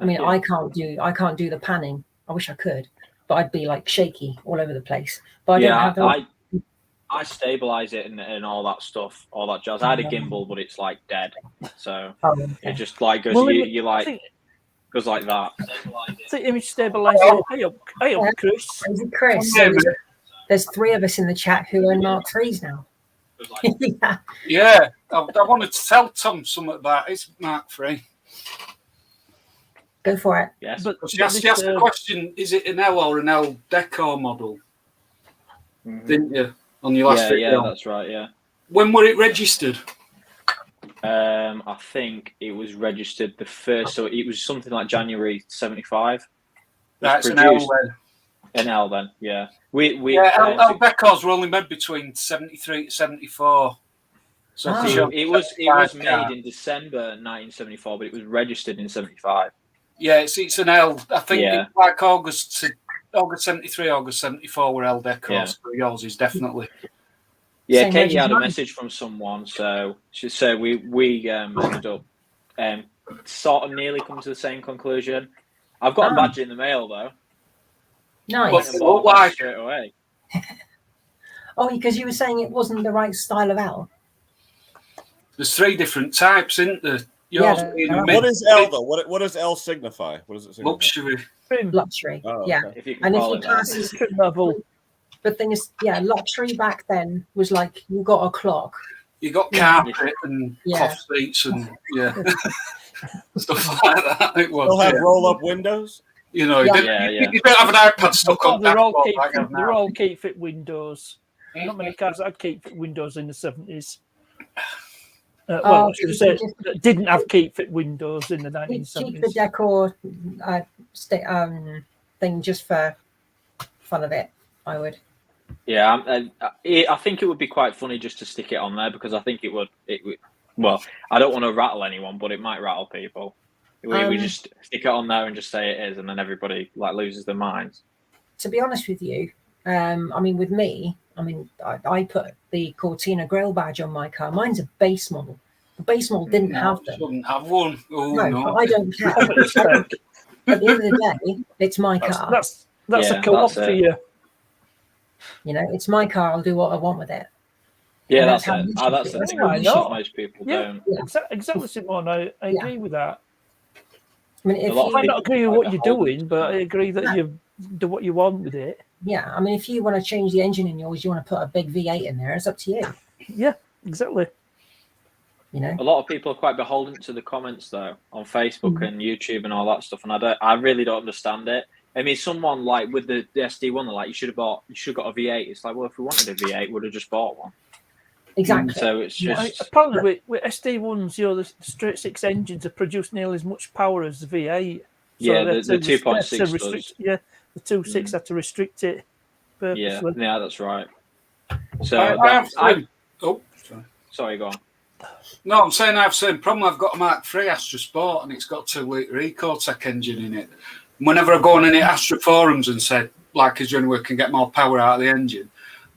mean, I can't do the panning. I wish I could, but I'd be like shaky all over the place. But I stabilize it and all that stuff, all that jazz. I had a gimbal, but it's like dead, so it just like goes. Goes like that. The image stabilizer. Hey up, Chris. Chris. There's 3 of us in the chat who own Mark IIIs now. Yeah. I wanted to tell Tom something about his Mark III. Go for it. Yes. But she asked the question: is it an L or an L Decor model? Mm-hmm. Didn't you on your last video? Yeah, that's right. Yeah. When were it registered? I think it was registered the first, so it was something like January 75. That's an L then. An L then, yeah. L Decors were only made between 73 to 74. So it was made in December 1974, but it was registered in 75. Yeah, it's an L. I think like August 73, August 74 were L Decors. Yeah. So yours is definitely. Yeah, Katie had a message from someone, so she said we ended up sort of nearly come to the same conclusion. I've got a badge in the mail though. Nice. Why? Straight away. Oh, because you were saying it wasn't the right style of L. There's 3 different types, isn't there? What is L though? What does L signify? What does it signify? Luxury. Oh, yeah. okay. If you and if you pass this level. But thing is, luxury back then was like you got a clock. You got carpet and cloth seats and stuff like that. It was. They'll have roll-up windows. You know, you don't have an iPad stuck on. They're all keep fit windows. Not many cars had keep fit windows in the 70s. I should say didn't have keep fit windows in the 1970s. Keep the decor thing just for fun of it. I would. Yeah, I think it would be quite funny just to stick it on there because I think it would. Well, I don't want to rattle anyone, but it might rattle people. We just stick it on there and just say it is, and then everybody like loses their minds. To be honest with you, I mean, with me, I put the Cortina grill badge on my car. Mine's a base model. The base model didn't have them. Shouldn't have one. Oh, no, but I don't care. At the end of the day, it's my car. That's a co-op for you. You know, it's my car. I'll do what I want with it. Yeah, that's it. That's the thing. Most people don't. Exactly, Simone. I agree with that. I mean, I might not agree with what you're doing, but I agree that you do what you want with it. Yeah, I mean, if you want to change the engine in yours, you want to put a big V8 in there, it's up to you. Yeah, exactly. You know, a lot of people are quite beholden to the comments though on Facebook and YouTube and all that stuff, and I really don't understand it. I mean, someone like with the SD1, like you should have got a V8. It's like, well, if we wanted a V8, would have just bought one. Exactly. So it's just apparently with SD1s, you know, the straight six engines have produced nearly as much power as the V8. So yeah, the 2.6 does. Yeah, the 2.6 had to restrict it. Purposely. Yeah, that's right. So sorry, go on. No, I'm saying I have the same problem. I've got a Mark III Astra Sport and it's got a 2-litre Ecotec engine in it. Whenever I go on any Astra forums and say, like, is there any way we can get more power out of the engine?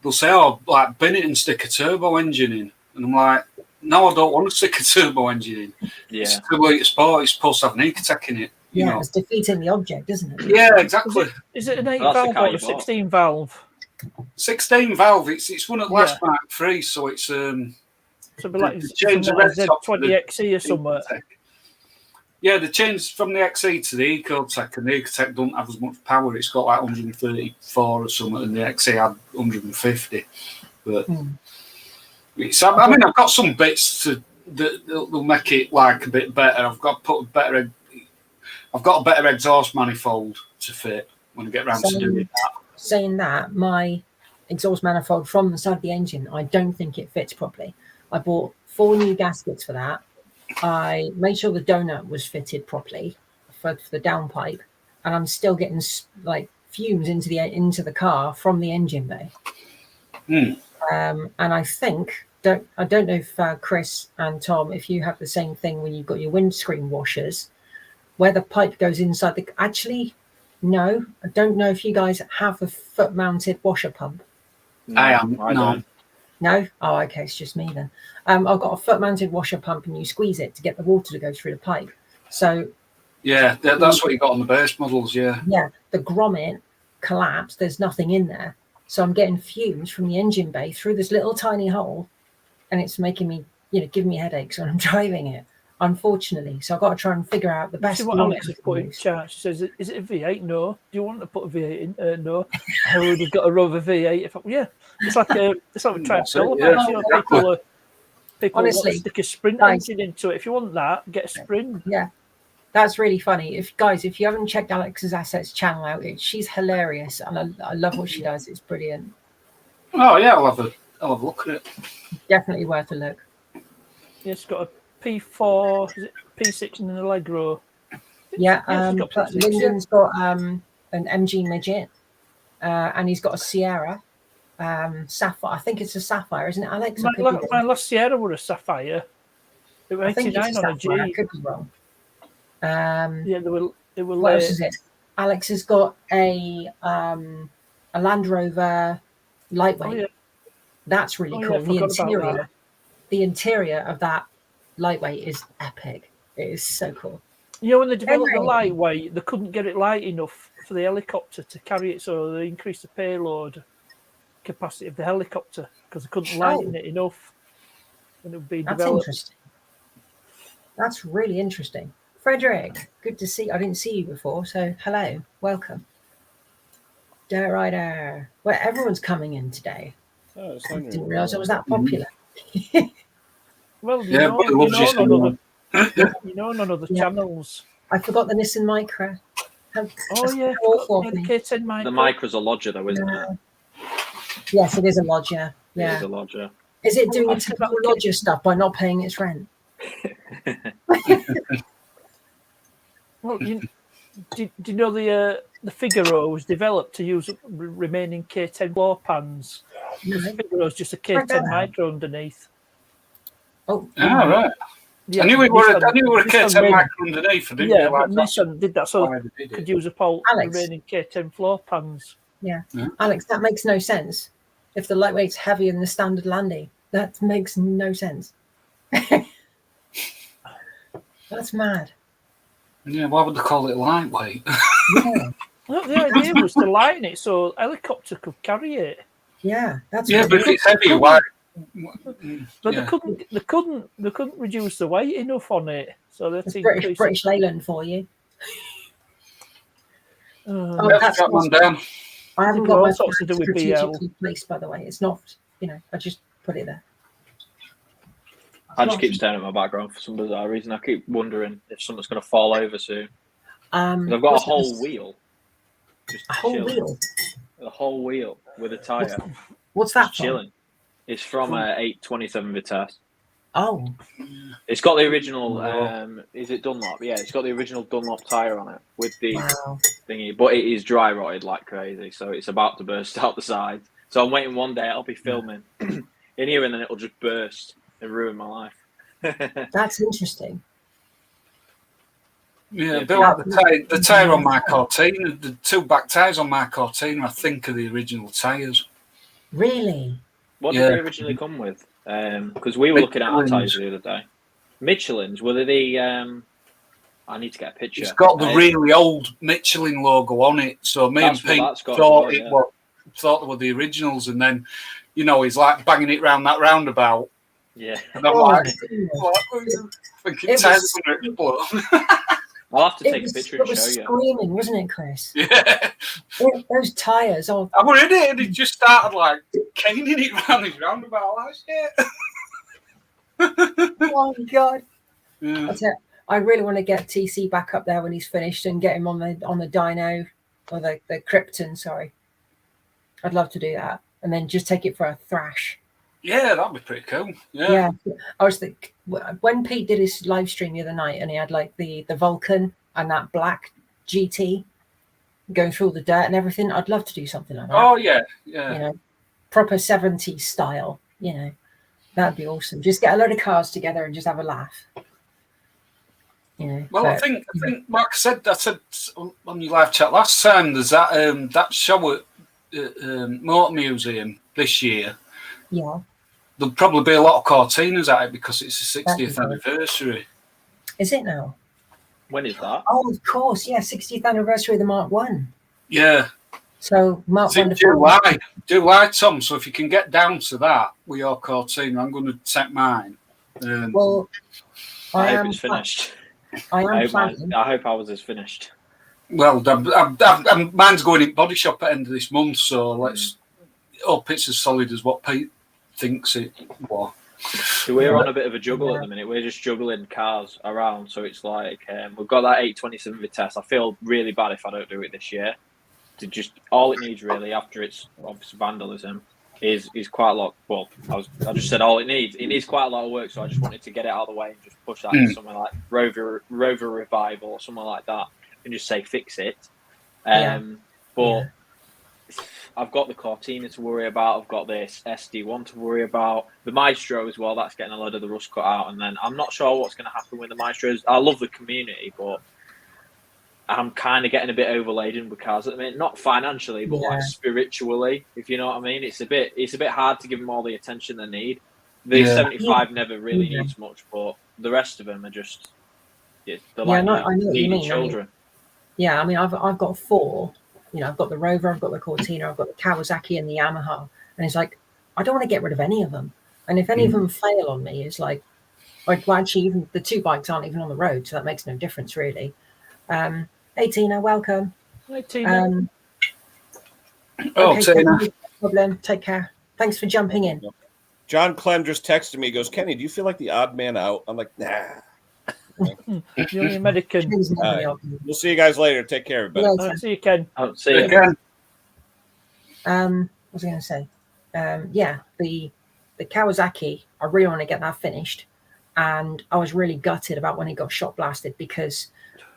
They'll say, oh, like, bin it and stick a turbo engine in. And I'm like, no, I don't want to stick a turbo engine in. Yeah. It's a 2-litre Sport. It's supposed to have an Ecotec in it. You know? It's defeating the object, isn't it? Yeah, exactly. Is it an 8-valve or a 16-valve? 16-valve. It's one of the last Mark III, so it's... So it'd be like Z20 XE or somewhere. Yeah, they changed from the XE to the Ecotec, and the Ecotec don't have as much power. It's got like 134 or something, and the XE had 150. But it's, I mean, I've got some bits that'll make it like a bit better. I've got a better exhaust manifold to fit when I get around to doing that. Saying that, my exhaust manifold from the side of the engine, I don't think it fits properly. I bought 4 new gaskets for that. I made sure the donut was fitted properly for the downpipe, and I'm still getting like fumes into the car from the engine bay. And I think I don't know if Chris and Tom, if you have the same thing when you've got your windscreen washers, where the pipe goes inside the. Actually, no, I don't know if you guys have a foot-mounted washer pump. No, I don't. No? Oh, okay. It's just me then. I've got a foot-mounted washer pump, and you squeeze it to get the water to go through the pipe. So, yeah, that's what you got on the base models. Yeah. Yeah, the grommet collapsed. There's nothing in there, so I'm getting fumes from the engine bay through this little tiny hole, and it's making me, giving me headaches when I'm driving it. Unfortunately, so I've got to try and figure out the best. See what Alex has put in chat. She says, "Is it a V8? No. Do you want to put a V8 in? No. I would have got a Rover V8. It's like we try and sell about. People honestly, want to stick a Sprint engine into it. If you want that, get a Sprint. Yeah, that's really funny. If you haven't checked Alex's Assets channel out, she's hilarious, and I love what she does. It's brilliant. Oh yeah, I'll have a look at it. Definitely worth a look. Yeah, it's got a P4, is it P6 in the Allegro? Yeah, Lyndon's got an MG Midget, and he's got a Sierra Sapphire. I think it's a Sapphire, isn't it, Alex? My last Sierra were a Sapphire. It was 89 on a G. I could be wrong. Yeah, they were. What else is it? Alex has got a Land Rover lightweight. Oh, yeah. That's really cool. Yeah, the interior of that lightweight is epic. It is so cool. You know, when they developed the lightweight, they couldn't get it light enough for the helicopter to carry it, so they increased the payload capacity of the helicopter because they couldn't lighten it enough when it would be developed. That's interesting. That's really interesting. Frederick, good to see you. I didn't see you before, so hello, welcome. Dirt Rider. Well, everyone's coming in today. I didn't realise I was that popular. Well, you know none of the channels. I forgot the Nissan Micra. The K10 Micra. The Micra's a lodger, though, isn't it? Yes, it is a lodger. Yeah. It is a lodger. Is it doing the typical lodger stuff by not paying its rent? Well, do you know the Figaro was developed to use remaining K10 floor pans? The Figaro is just a K10 Micro underneath. Oh, right. Yeah, I knew we were a K10 Micro underneath. But Nissan did that so they could use up all remaining K10 floor pans. Yeah. Alex, that makes no sense. If the lightweight's heavier than the standard Landy, that makes no sense. That's mad. Yeah, why would they call it lightweight? Yeah. Well, the idea was to lighten it so a helicopter could carry it. Yeah, that's yeah, but if it's heavy, why? But they couldn't reduce the weight enough on it, so that's British Leyland for you. That's got one down. I haven't got my sorts to do with BL. strategically placed, by the way. It's not, I just put it there. I just keep staring at my background for some bizarre reason. I keep wondering if something's going to fall over soon. I've got a whole wheel. A whole wheel? A whole wheel with a tyre. What's that from? Chilling. It's from 827 Vitesse. Oh. It's got the original, is it Dunlop? Yeah, it's got the original Dunlop tyre on it with the thingy, but it is dry rotted like crazy, so it's about to burst out the side. So I'm waiting one day, I'll be filming in here and then it'll just burst and ruin my life. That's interesting. Yeah, a bit like the tyre on my Cortina, the two back tyres on my Cortina, I think, are the original tyres. Really? What did they originally come with? Because we were looking at our tyres the other day. Michelin's, were they the... I need to get a picture. It's got the really old Michelin logo on it, so me and Pete thought they were the originals, and then, he's like banging it round that roundabout. Yeah. And I'm like, thinking tyres are going to explode. I'll have to take a picture and show you. It was screaming, wasn't it, Chris? Yeah. Those tyres. I was in it, and he just started like caning it round his roundabout like shit. Oh my god! Yeah. I really want to get TC back up there when he's finished and get him on the dyno or the Krypton. Sorry, I'd love to do that, and then just take it for a thrash. Yeah, that'd be pretty cool. Yeah. I was thinking when Pete did his live stream the other night, and he had like the Vulcan and that black GT going through all the dirt and everything. I'd love to do something like that. Oh yeah. Proper 70s style. That'd be awesome. Just get a load of cars together and just have a laugh. Well, I think Mark said on your live chat last time. There's that show at Motor Museum this year. Yeah. There'll probably be a lot of Cortinas at it because it's the 60th anniversary. Is it now? When is that? Oh, of course. Yeah, 60th anniversary of the Mark 1. Yeah. So Mark 1 July, Tom. So if you can get down to that with your Cortina, I'm going to take mine. Well, I hope it's finished. I hope ours is finished. Well, mine's going in body shop at the end of this month, so let's hope it's as solid as what Pete thinks it was. So we're on a bit of a juggle at the minute. We're just juggling cars around. So it's like we've got that 827 Vitesse. I feel really bad if I don't do it this year. All it needs really, after its obviously vandalism, is quite a lot. Well, I just said all it needs. It needs quite a lot of work. So I just wanted to get it out of the way and just push that to somewhere like Rover Revival or somewhere like that, and just say fix it. But I've got the Cortina to worry about. I've got this SD1 to worry about. The Maestro as well. That's getting a load of the rust cut out. And then I'm not sure what's going to happen with the Maestros. I love the community, but I'm kind of getting a bit overladen with cars at the minute. Not financially, but like spiritually, if you know what I mean. It's a bit hard to give them all the attention they need. The 75 never really needs much, but the rest of them are just they're like needy children. Yeah, I mean, I've got 4. I've got the Rover, I've got the Cortina, I've got the Kawasaki and the Yamaha. And it's like, I don't want to get rid of any of them. And if any of them fail on me, it's like, well, actually, even the 2 bikes aren't even on the road, so that makes no difference, really. Hey, Tina, welcome. Hi, Tina. Tina. No problem. Take care. Thanks for jumping in. John Clem just texted me. He goes, Kenny, do you feel like the odd man out? I'm like, nah. You're the American. We'll see you guys later. Take care, everybody. I'll see you, Ken. I'll see you again. What was I going to say? The Kawasaki, I really want to get that finished. And I was really gutted about when it got shot blasted because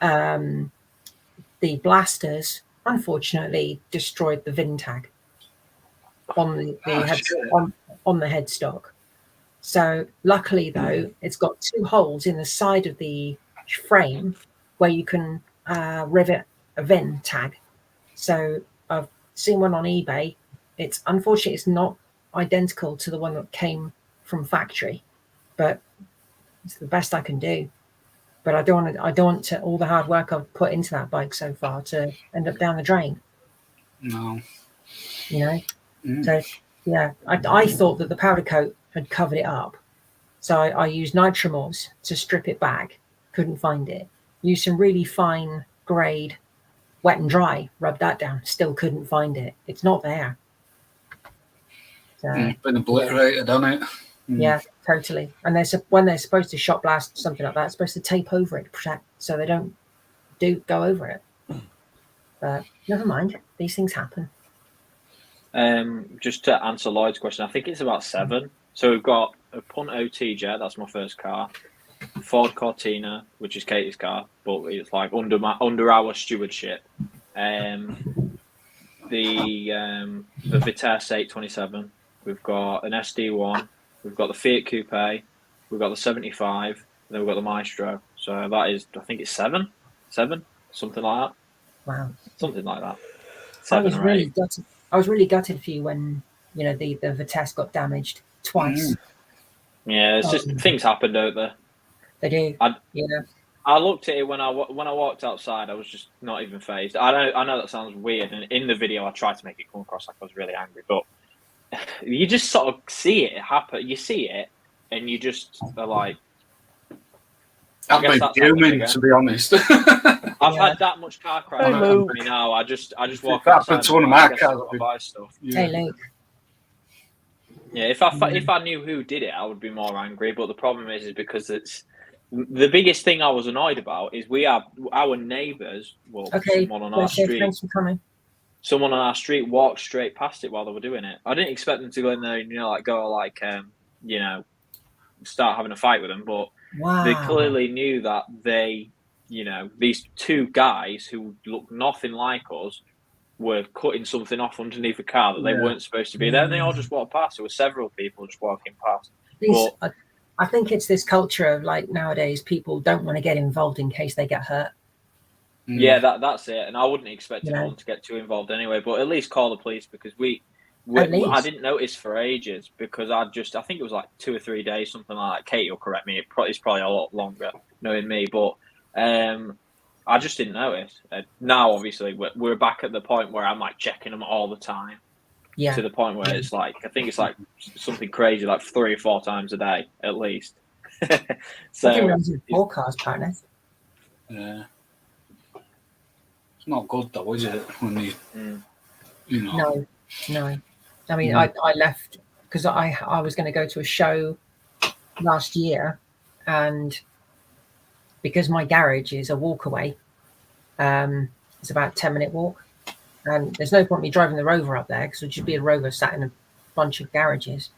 the blasters, unfortunately, destroyed the VIN tag on the headstock. So luckily, though, it's got 2 holes in the side of the frame where you can rivet a VIN tag. So I've seen one on eBay. It's unfortunately it's not identical to the one that came from factory, but it's the best I can do. But I don't want to all the hard work I've put into that bike so far to end up down the drain. No. You know? So yeah, I thought that the powder coat had covered it up. So I used Nitromors to strip it back. Couldn't find it. Used some really fine grade wet and dry, rubbed that down. Still couldn't find it. It's not there. So, been obliterated, hasn't it? Yeah, totally. And when they're supposed to shot blast something like that, it's supposed to tape over it to protect, so they don't go over it. But never mind, these things happen. Just to answer Lloyd's question, I think it's about 7. So we've got a Punt OT Jet, that's my first car. Ford Cortina, which is Katie's car, but it's like under our stewardship. The Vitesse 827. We've got an SD1. We've got the Fiat Coupe. We've got the 75. And then we've got the Maestro. So that is, I think it's 7, something like that. Wow, something like that. 7 or 8. I was really gutted for you when the Vitesse got damaged twice. Yeah, it's just things happen, don't they? They do. I looked at it when I walked outside. I was just not even phased. I know that sounds weird, and in the video I tried to make it come across like I was really angry, but you just sort of see it happen. You see it, and you just are like, I've been fuming, to be honest. I've had that much car crash happen to me now. I just walk outside. That happened to one of my cars. Buy stuff. Hey, Luke. Yeah, if I knew who did it, I would be more angry. But the problem is because it's the biggest thing I was annoyed about is we have our neighbours. Well, someone on our street. Thanks for coming. Someone on our street walked straight past it while they were doing it. I didn't expect them to go in there and start having a fight with them, but they clearly knew that these two guys who look nothing like us were cutting something off underneath a car that they weren't supposed to be there. And they all just walked past. There were several people just walking past. I think it's this culture of like nowadays people don't want to get involved in case they get hurt. Yeah, that's it. And I wouldn't expect anyone to get too involved anyway, but at least call the police because I didn't notice for ages because I think it was like 2 or 3 days, something like that. Katie will correct me. It's probably a lot longer knowing me, but I just didn't notice. Now, obviously, we're back at the point where I'm like checking them all the time. Yeah. To the point where it's like, I think it's like something crazy, like 3 or 4 times a day at least. So I can run 4 cars, partners. Yeah. It's not good though, is it? When No. I mean, I left because I was going to go to a show last year, and because my garage is a walk away, it's about a 10-minute walk, and there's no point me driving the Rover up there because it would just be a Rover sat in a bunch of garages.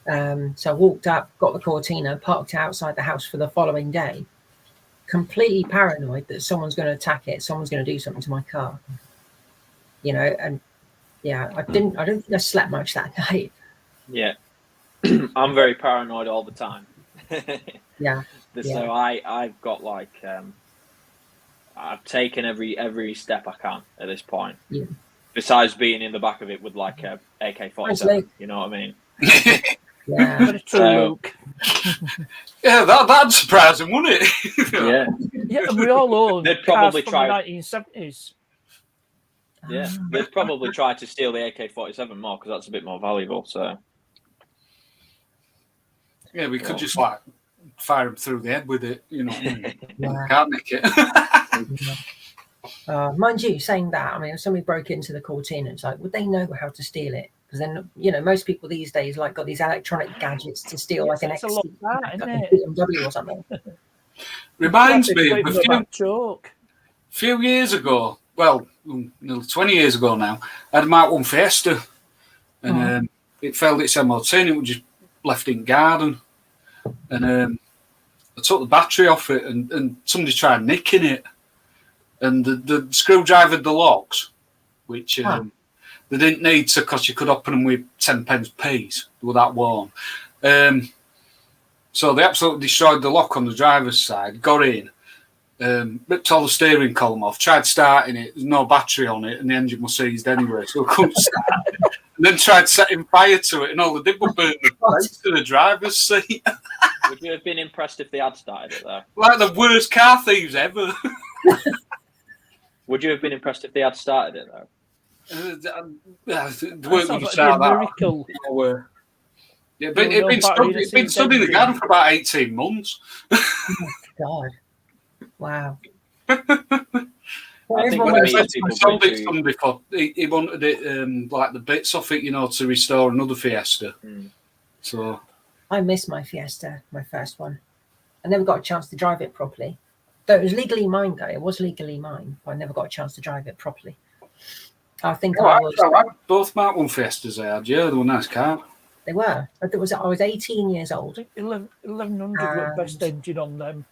So I walked up, got the Cortina, parked outside the house for the following day, completely paranoid that someone's going to attack it, someone's going to do something to my car, and yeah, I don't think I slept much that night. Yeah. I'm very paranoid all the time. Yeah. So I've got like I've taken every step I can at this point. Yeah. Besides being in the back of it with like a AK-47, you know what I mean? Yeah. Yeah, that'd surprise him, wouldn't it? Yeah. Yeah, and we all own they'd probably cars from the 1970s. Yeah, they'd probably try to steal the AK-47 more because that's a bit more valuable. So, yeah, we could just like fire him through the head with it, Can't nick it. Mind you, saying that, I mean, if somebody broke into the Cortina, it's like, would they know how to steal it? Because then, most people these days like got these electronic gadgets to steal like an BMW or something. Reminds me of a few years ago. Well, nearly 20 years ago now, I had a Mark 1 Fiesta, and it failed its MOT, and it was just left in garden. And I took the battery off it, and somebody tried nicking it, and the screwdriver, the locks, which they didn't need to because you could open them with 10p piece. They were that warm. So they absolutely destroyed the lock on the driver's side, got in, ripped all the steering column off, tried starting it, there's no battery on it, and the engine was seized anyway, so I couldn't start it. And then tried setting fire to it, and all they did was burn the brakes to the driver's seat. Would you have been impressed if they had started it, though? Like the worst car thieves ever. Would you have been impressed if they had started it, though? They weren't going to start that. Yeah, but it'd been stood in the garden for about 18 months. Oh, God. Wow. I think I sold it to somebody for, he wanted it, like the bits off it, to restore another Fiesta. So I miss my Fiesta, my first one. I never got a chance to drive it properly. Though it was legally mine, though. It was legally mine, but I never got a chance to drive it properly. I think I was. Both Mark 1 Fiestas I had, yeah, they were nice car. They were. I was 18 years old. 1100 best engine on them.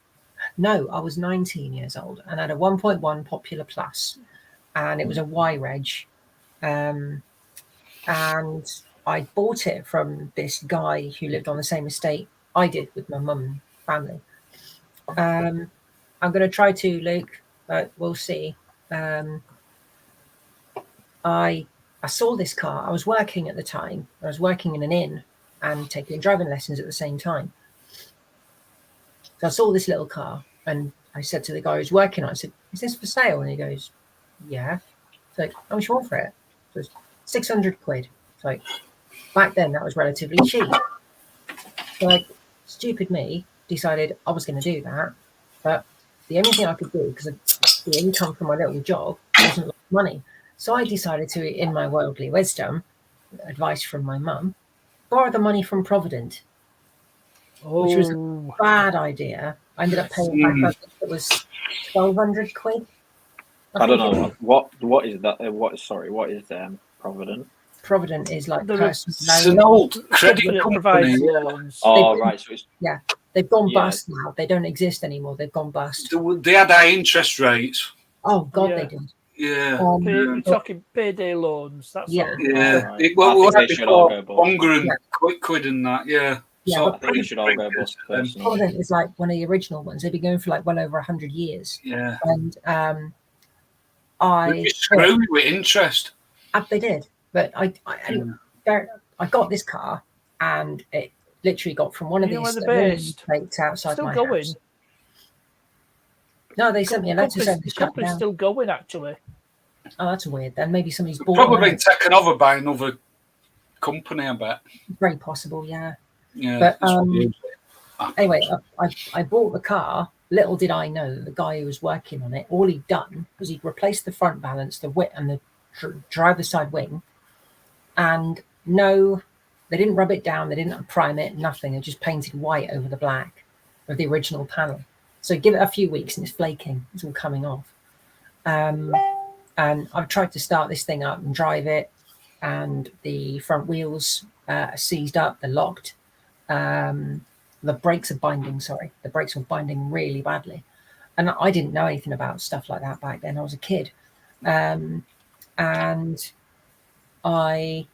No, I was 19 years old and had a 1.1 Popular Plus, and it was a Y-Reg. And I bought it from this guy who lived on the same estate I did with my mum and family. I'm going to try to, Luke, but we'll see. I saw this car. I was working at the time. I was working in an inn and taking driving lessons at the same time. So I saw this little car and I said to the guy who's working on it, I said, "Is this for sale?" And he goes, "Yeah." It's like, "How much you want for it?" So it's 600 quid. It's like, back then that was relatively cheap. So like, stupid me decided I was going to do that. But the only thing I could do, because the income from my little job wasn't a lot of money. So I decided to, in my worldly wisdom, advice from my mum, borrow the money from Provident, which was a bad idea. I ended up paying back, I think it was 1,200 quid. I don't know what is that. What is Provident? Provident is like it's an old credit company. Right. So it's they've gone bust now. They don't exist anymore. They've gone bust. They had high interest rates. Oh God, they did. Yeah, you're talking payday loans. That's yeah. Right. Well, they should all go longer and quid and that. Yeah. So I think they should all go bust. Provident is like one of the original ones. They've been going for like well over 100 years. Yeah. And they screw you with interest. They did, but I got this car and it literally got from one of these plates outside still my going. house. No, they sent me a letter saying the company's still going, actually. Oh, that's weird. Then maybe somebody's bought probably been taken over by another company, I bet. Very possible, yeah. Yeah. But anyway, I bought the car. Little did I know that the guy who was working on it, all he'd done was he'd replaced the front balance, the width, and the driver's side wing. And no, they didn't rub it down. They didn't prime it. Nothing. They just painted white over the black of the original panel. So give it a few weeks and it's flaking. It's all coming off. And I've tried to start this thing up and drive it, and the front wheels are seized up. They're locked. The brakes are binding. Sorry, the brakes were binding really badly. And I didn't know anything about stuff like that back then. I was a kid. And I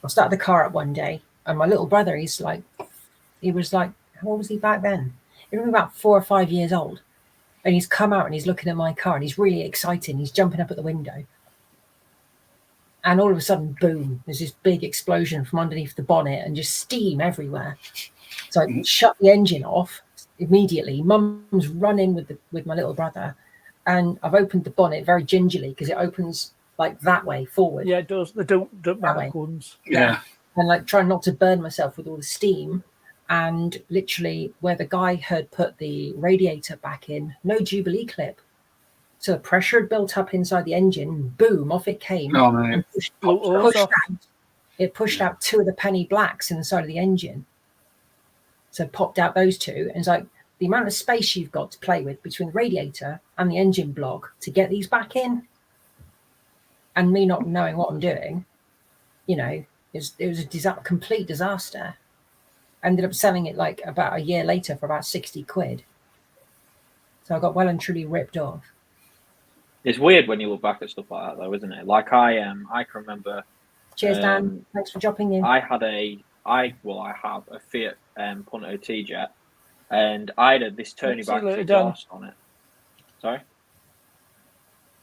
started the car up one day, and my little brother, he was like, how old was he back then? He was about 4 or 5 years old. And he's come out and he's looking at my car and he's really excited. He's jumping up at the window. And all of a sudden, boom, there's this big explosion from underneath the bonnet and just steam everywhere. So I shut the engine off immediately. Mum's running with my little brother. And I've opened the bonnet very gingerly because it opens like that way forward. Yeah, it does. They don't matter ones. Yeah. And like trying not to burn myself with all the steam. And literally where the guy had put the radiator back in, no Jubilee clip. So the pressure had built up inside the engine, boom, off it came. Oh, man. It pushed out 2 of the penny blacks inside of the engine. So popped out those 2. And it's like the amount of space you've got to play with between the radiator and the engine block to get these back in. And me not knowing what I'm doing, it was a complete disaster. Ended up selling it like about a year later for about 60 quid. So I got well and truly ripped off. It's weird when you look back at stuff like that, though, isn't it? Like I can remember. Cheers, Dan. Thanks for dropping in. I have a Fiat Punto T-Jet, and I had this turning back exhaust on it. Sorry.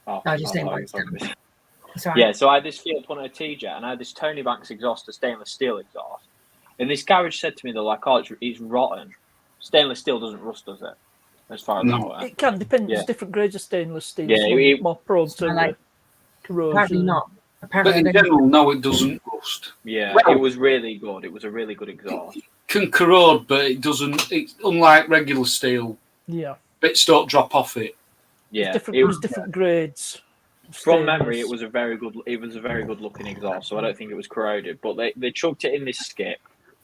Oh, I was just saying. Yeah, so I had this Fiat Punto T-Jet, and I had this Tony Banks exhaust, a stainless steel exhaust. And this garage said to me, they're like, "Oh, it's rotten. Stainless steel doesn't rust, does it?" As far as I'm aware. It can depend. There's different grades of stainless steel. Yeah, more prone to corrosion. Apparently not. Apparently, but in general, no, it doesn't rust. Yeah, well, it was really good. It was a really good exhaust. It can corrode, but it doesn't. It's unlike regular steel. Yeah, bits don't drop off it. Yeah, it was different grades. From memory, it was a very good looking exhaust. So I don't think it was corroded. But they chucked it in this skip,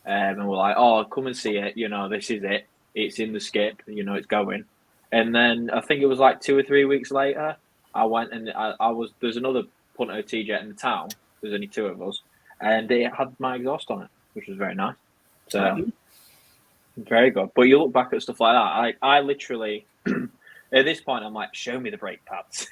and were like, "Oh, come and see it. You know, this is it. It's in the skip. You know, it's going." And then I think it was like 2 or 3 weeks later, I went and there's another Punto T-Jet in the town. There's only 2 of us, and it had my exhaust on it, which was very nice. So very good. But you look back at stuff like that. I literally at this point I'm like, show me the brake pads.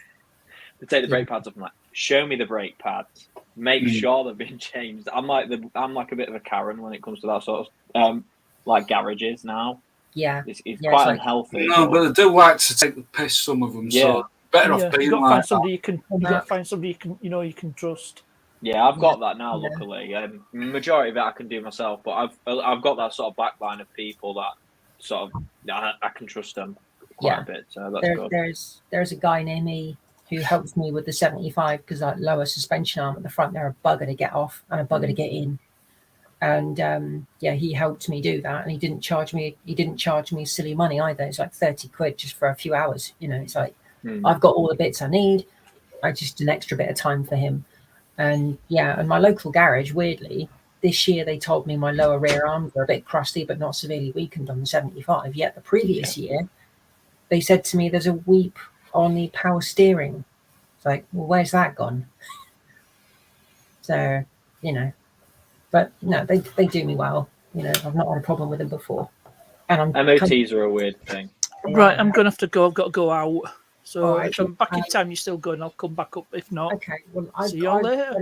To take the brake pads off, I'm like, show me the brake pads. Make sure they've been changed. I'm like a bit of a Karen when it comes to that sort of like garages now. Yeah, it's quite unhealthy. No, but they do like to take the piss. Some of them, so better off being you like that. You got to find somebody you can trust. Yeah, I've got that now. Luckily, majority of it I can do myself, but I've got that sort of backline of people that sort of I can trust them quite a bit. So that's good. There's a guy near me who helps me with the 75 because I lower suspension arm at the front. They're a bugger to get off and a bugger to get in. And he helped me do that, and he didn't charge me silly money either. It's like 30 quid just for a few hours. You know, it's like I've got all the bits I need. I just an extra bit of time for him. And and my local garage, weirdly, this year they told me my lower rear arms were a bit crusty but not severely weakened on the 75. Yet the previous year they said to me there's a weep on the power steering. It's like, well, where's that gone? So, you know, but no, they do me well. You know, I've not had a problem with them before. And MOTs are a weird thing. Right, I'm gonna have to go. I've got to go out. So if I'm back in time, you're still going. I'll come back up. If not, okay. Well, see you all later.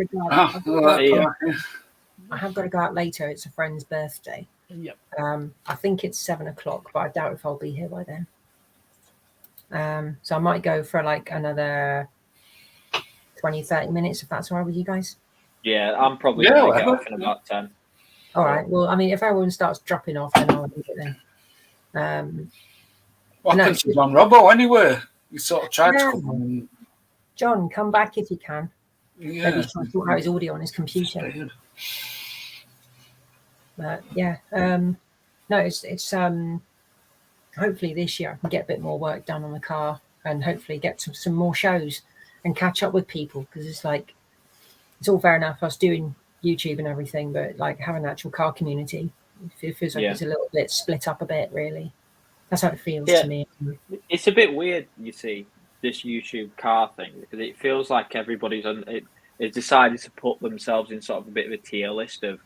I have got to go out later. It's a friend's birthday. Yep. I think it's 7 o'clock, but I doubt if I'll be here by then. So I might go for like another 20-30 minutes if that's all right with you guys. Yeah, I'm probably going to get off in about 10. All right. Well, I mean, if everyone starts dropping off, then I'll leave it then. What happened to John Robbo anyway? You sort of tried to come on. John, come back if you can. Yeah. Maybe he's trying to sort out his audio on his computer. But no, it's hopefully this year I can get a bit more work done on the car and hopefully get some more shows and catch up with people, because it's like it's all fair enough us doing YouTube and everything, but like having an actual car community, it feels like it's a little bit split up a bit, really. That's how it feels to me. It's a bit weird, you see, this YouTube car thing, because it feels like everybody's decided to put themselves in sort of a bit of a tier list of,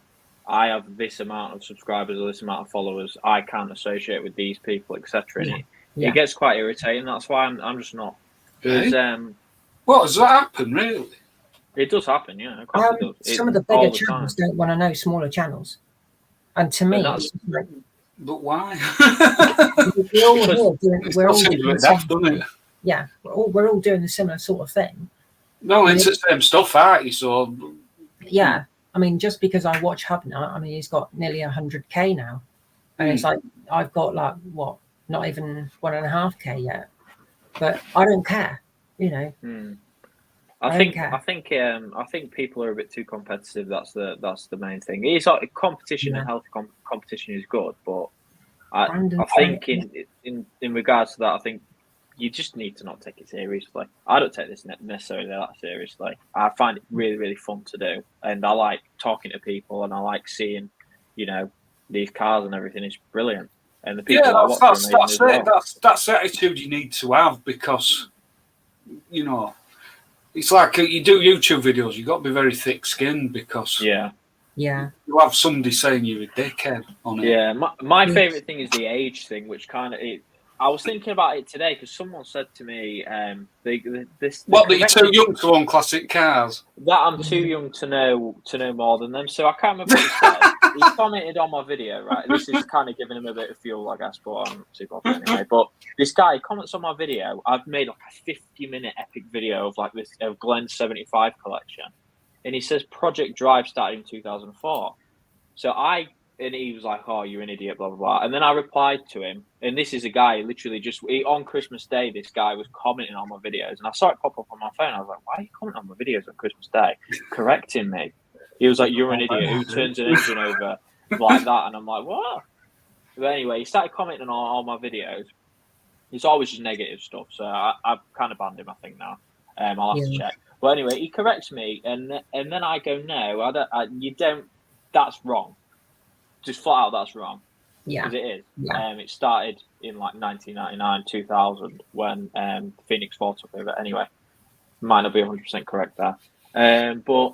I have this amount of subscribers or this amount of followers, I can't associate with these people, etc. And it gets quite irritating. That's why I'm just not. What, does that happen, really? It does happen, yeah. Some of the bigger channels don't want to know smaller channels. And to me, it's like, but why? we're all doing the similar sort of thing. No, it's the same stuff, aren't you? So yeah, I mean, just because I watch Hubnut, I mean, he's got nearly 100k now, and it's like I've got like not even 1.5k yet, but I don't care, you know. I think people are a bit too competitive. That's the main thing. It's like competition and healthy competition is good, but I think in regards to that, I think you just need to not take it seriously. I don't take this necessarily that seriously. I find it really, really fun to do, and I like talking to people, and I like seeing, you know, these cars and everything. It's brilliant, and the people that's the attitude you need to have, because you know. It's like you do YouTube videos. You've got to be very thick-skinned, because you have somebody saying you're a dickhead on it. Yeah, my favourite thing is the age thing, which kind of I was thinking about it today because someone said to me, that you're too young to own classic cars? That I'm too young to know more than them. So I can't remember what he said. He commented on my video, right? This is kind of giving him a bit of fuel, I guess, but I'm not too bothered anyway. But this guy comments on my video. I've made like a 50-minute epic video of like this of Glenn's 75 collection, and he says Project Drive started in 2004. So and he was like, "Oh, you're an idiot," blah blah blah. And then I replied to him, and this is a guy literally on Christmas Day. This guy was commenting on my videos, and I saw it pop up on my phone. I was like, "Why are you commenting on my videos on Christmas Day?" Correcting me. He was like, "You're an idiot who turns an engine over like that," and I'm like, "What?" But anyway, he started commenting on all my videos. It's always just negative stuff, so I've kind of banned him, I think now. I'll have to check. But anyway, he corrects me, and then I go, "No, you don't. That's wrong. Just flat out, that's wrong." Yeah, because it is. Yeah. It started in like 1999, 2000 when Phoenix 4 took over. Anyway, might not be 100% correct there. But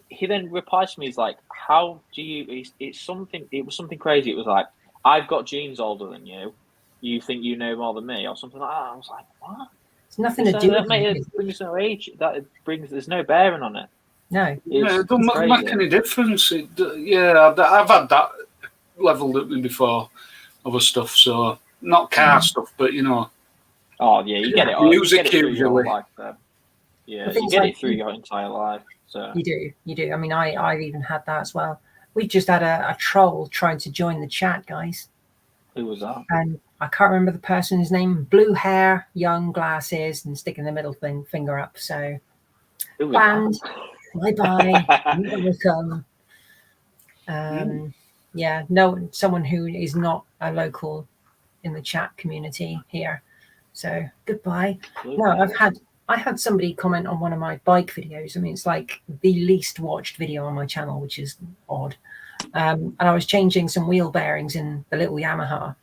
he then replies to me. He's like, "How do you?" It was something crazy. It was like, "I've got genes older than you. You think you know more than me," or something like that. I was like, "What?" It's nothing to do with it. Brings no age. There's no bearing on it. No, it doesn't make any difference. I've had that leveled at me before, other stuff. So not car stuff, but Oh yeah, you get it. Music through your usually. life. Yeah, you get it through your entire life. So you do. I mean, I've even had that as well. We just had a troll trying to join the chat, guys. Who was that? And I can't remember the person's name. Blue hair, young glasses, and sticking the middle finger up. So banned. Bye. Welcome. Yeah, no, someone who is not a local in the chat community here. So goodbye. No, I had somebody comment on one of my bike videos. I mean, it's like the least watched video on my channel, which is odd. And I was changing some wheel bearings in the little Yamaha,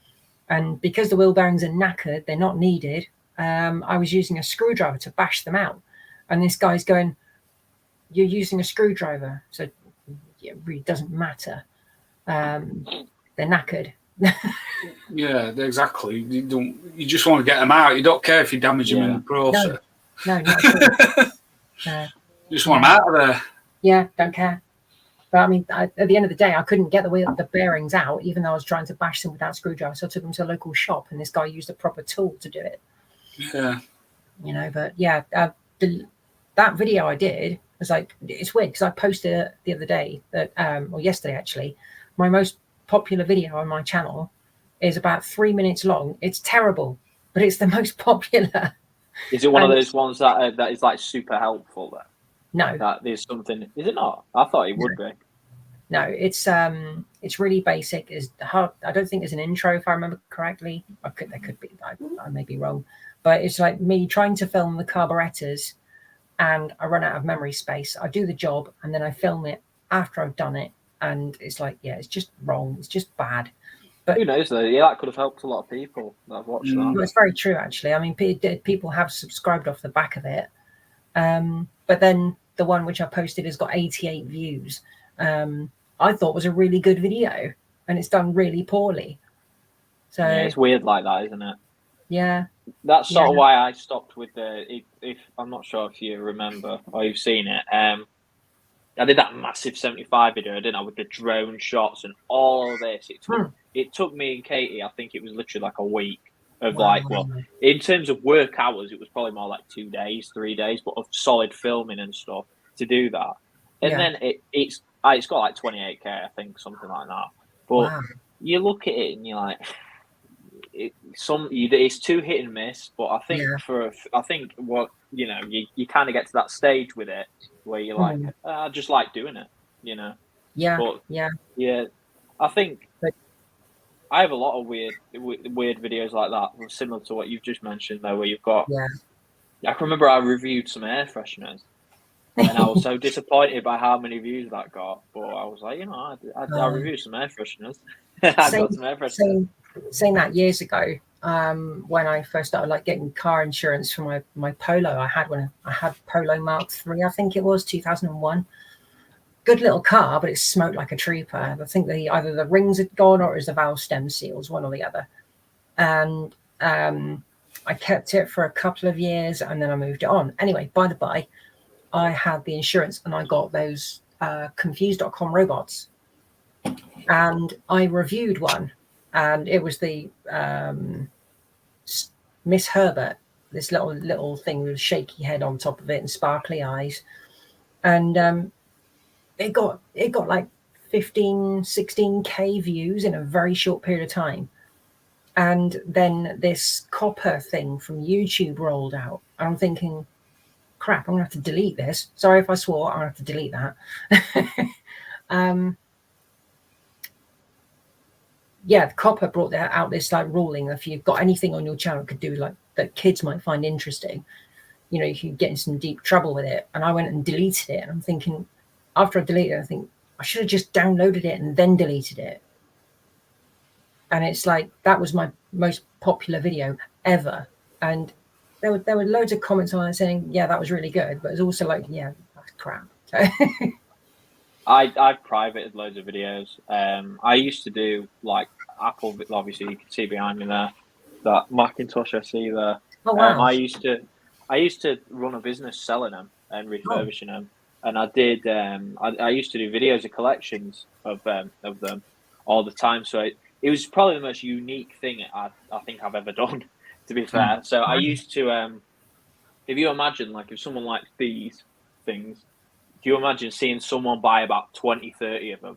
and because the wheel bearings are knackered, they're not needed. I was using a screwdriver to bash them out, and this guy's going, "You're using a screwdriver, so it really doesn't matter. They're knackered." Yeah, exactly. You just want to get them out. You don't care if you damage them in the process. No, not at all. You just want them out of there. Yeah, don't care. But I mean, at the end of the day, I couldn't get the bearings out, even though I was trying to bash them without screwdriver. So I took them to a local shop, and this guy used a proper tool to do it. Yeah. But yeah, that video I did was like, it's weird because I posted it the other day, or yesterday actually. My most popular video on my channel is about 3 minutes long. It's terrible, but it's the most popular. Is it one of those ones that is like super helpful then? No, that there's something. Is it not? I thought it would be. No, it's really basic. I don't think there's an intro, if I remember correctly. There could be. I may be wrong, but it's like me trying to film the carburetors, and I run out of memory space. I do the job, and then I film it after I've done it, and it's like, yeah, it's just wrong. It's just bad. But who knows though? Yeah, that could have helped a lot of people that have watched that. Well, it's very true, actually. I mean, people have subscribed off the back of it, but then the one which I posted has got 88 views. I thought was a really good video, and it's done really poorly. So yeah, it's weird like that, isn't it? Yeah, that's sort of why I stopped with the. If I'm not sure if you remember or you've seen it, I did that massive 75 video, didn't I, with the drone shots and all of this. It took me and Katie, I think it was literally like a week of in terms of work hours, it was probably more like 2 days, 3 days, but of solid filming and stuff to do that. And then it's got like 28K, I think, something like that. But you look at it and you're like, it's too hit and miss. But I think you kind of get to that stage with it where you're like, I just like doing it, Yeah. But, yeah. I think I have a lot of weird videos like that, similar to what you've just mentioned, though, where you've got. Yeah. I can remember I reviewed some air fresheners. And I was so disappointed by how many views that got. But I was like, I reviewed some air fresheners. I got some air fresheners. Saying that years ago, when I first started getting car insurance for my Polo, I had Polo Mark III, I think it was 2001. Good little car, but it smoked like a trooper. I think either the rings had gone or it was the valve stem seals, one or the other. And I kept it for a couple of years and then I moved it on. Anyway, by the by, I had the insurance and I got those confused.com robots. And I reviewed one, and it was the Miss Herbert, this little thing with a shaky head on top of it and sparkly eyes. And it got like 16K views in a very short period of time. And then this copper thing from YouTube rolled out. I'm thinking, crap, I'm gonna have to delete this. Sorry if I swore, I'm gonna have to delete that. Yeah, the copper brought out this like ruling, if you've got anything on your channel could do like that kids might find interesting, you know, you could get in some deep trouble with it. And I went and deleted it. And I'm thinking, after I deleted it, I think I should have just downloaded it and then deleted it. And it's like, that was my most popular video ever. And there were loads of comments on it saying, yeah, that was really good. But it's also like, yeah, that's crap. I've privated loads of videos. I used to do like Apple, obviously you can see behind me there, that Macintosh I see there. Oh, wow. I used to run a business selling them and refurbishing them. And I did, I used to do videos of collections of them all the time. So it was probably the most unique thing I think I've ever done, to be fair. So I used to, if you imagine, like if someone likes these things, do you imagine seeing someone buy about 20, 30 of them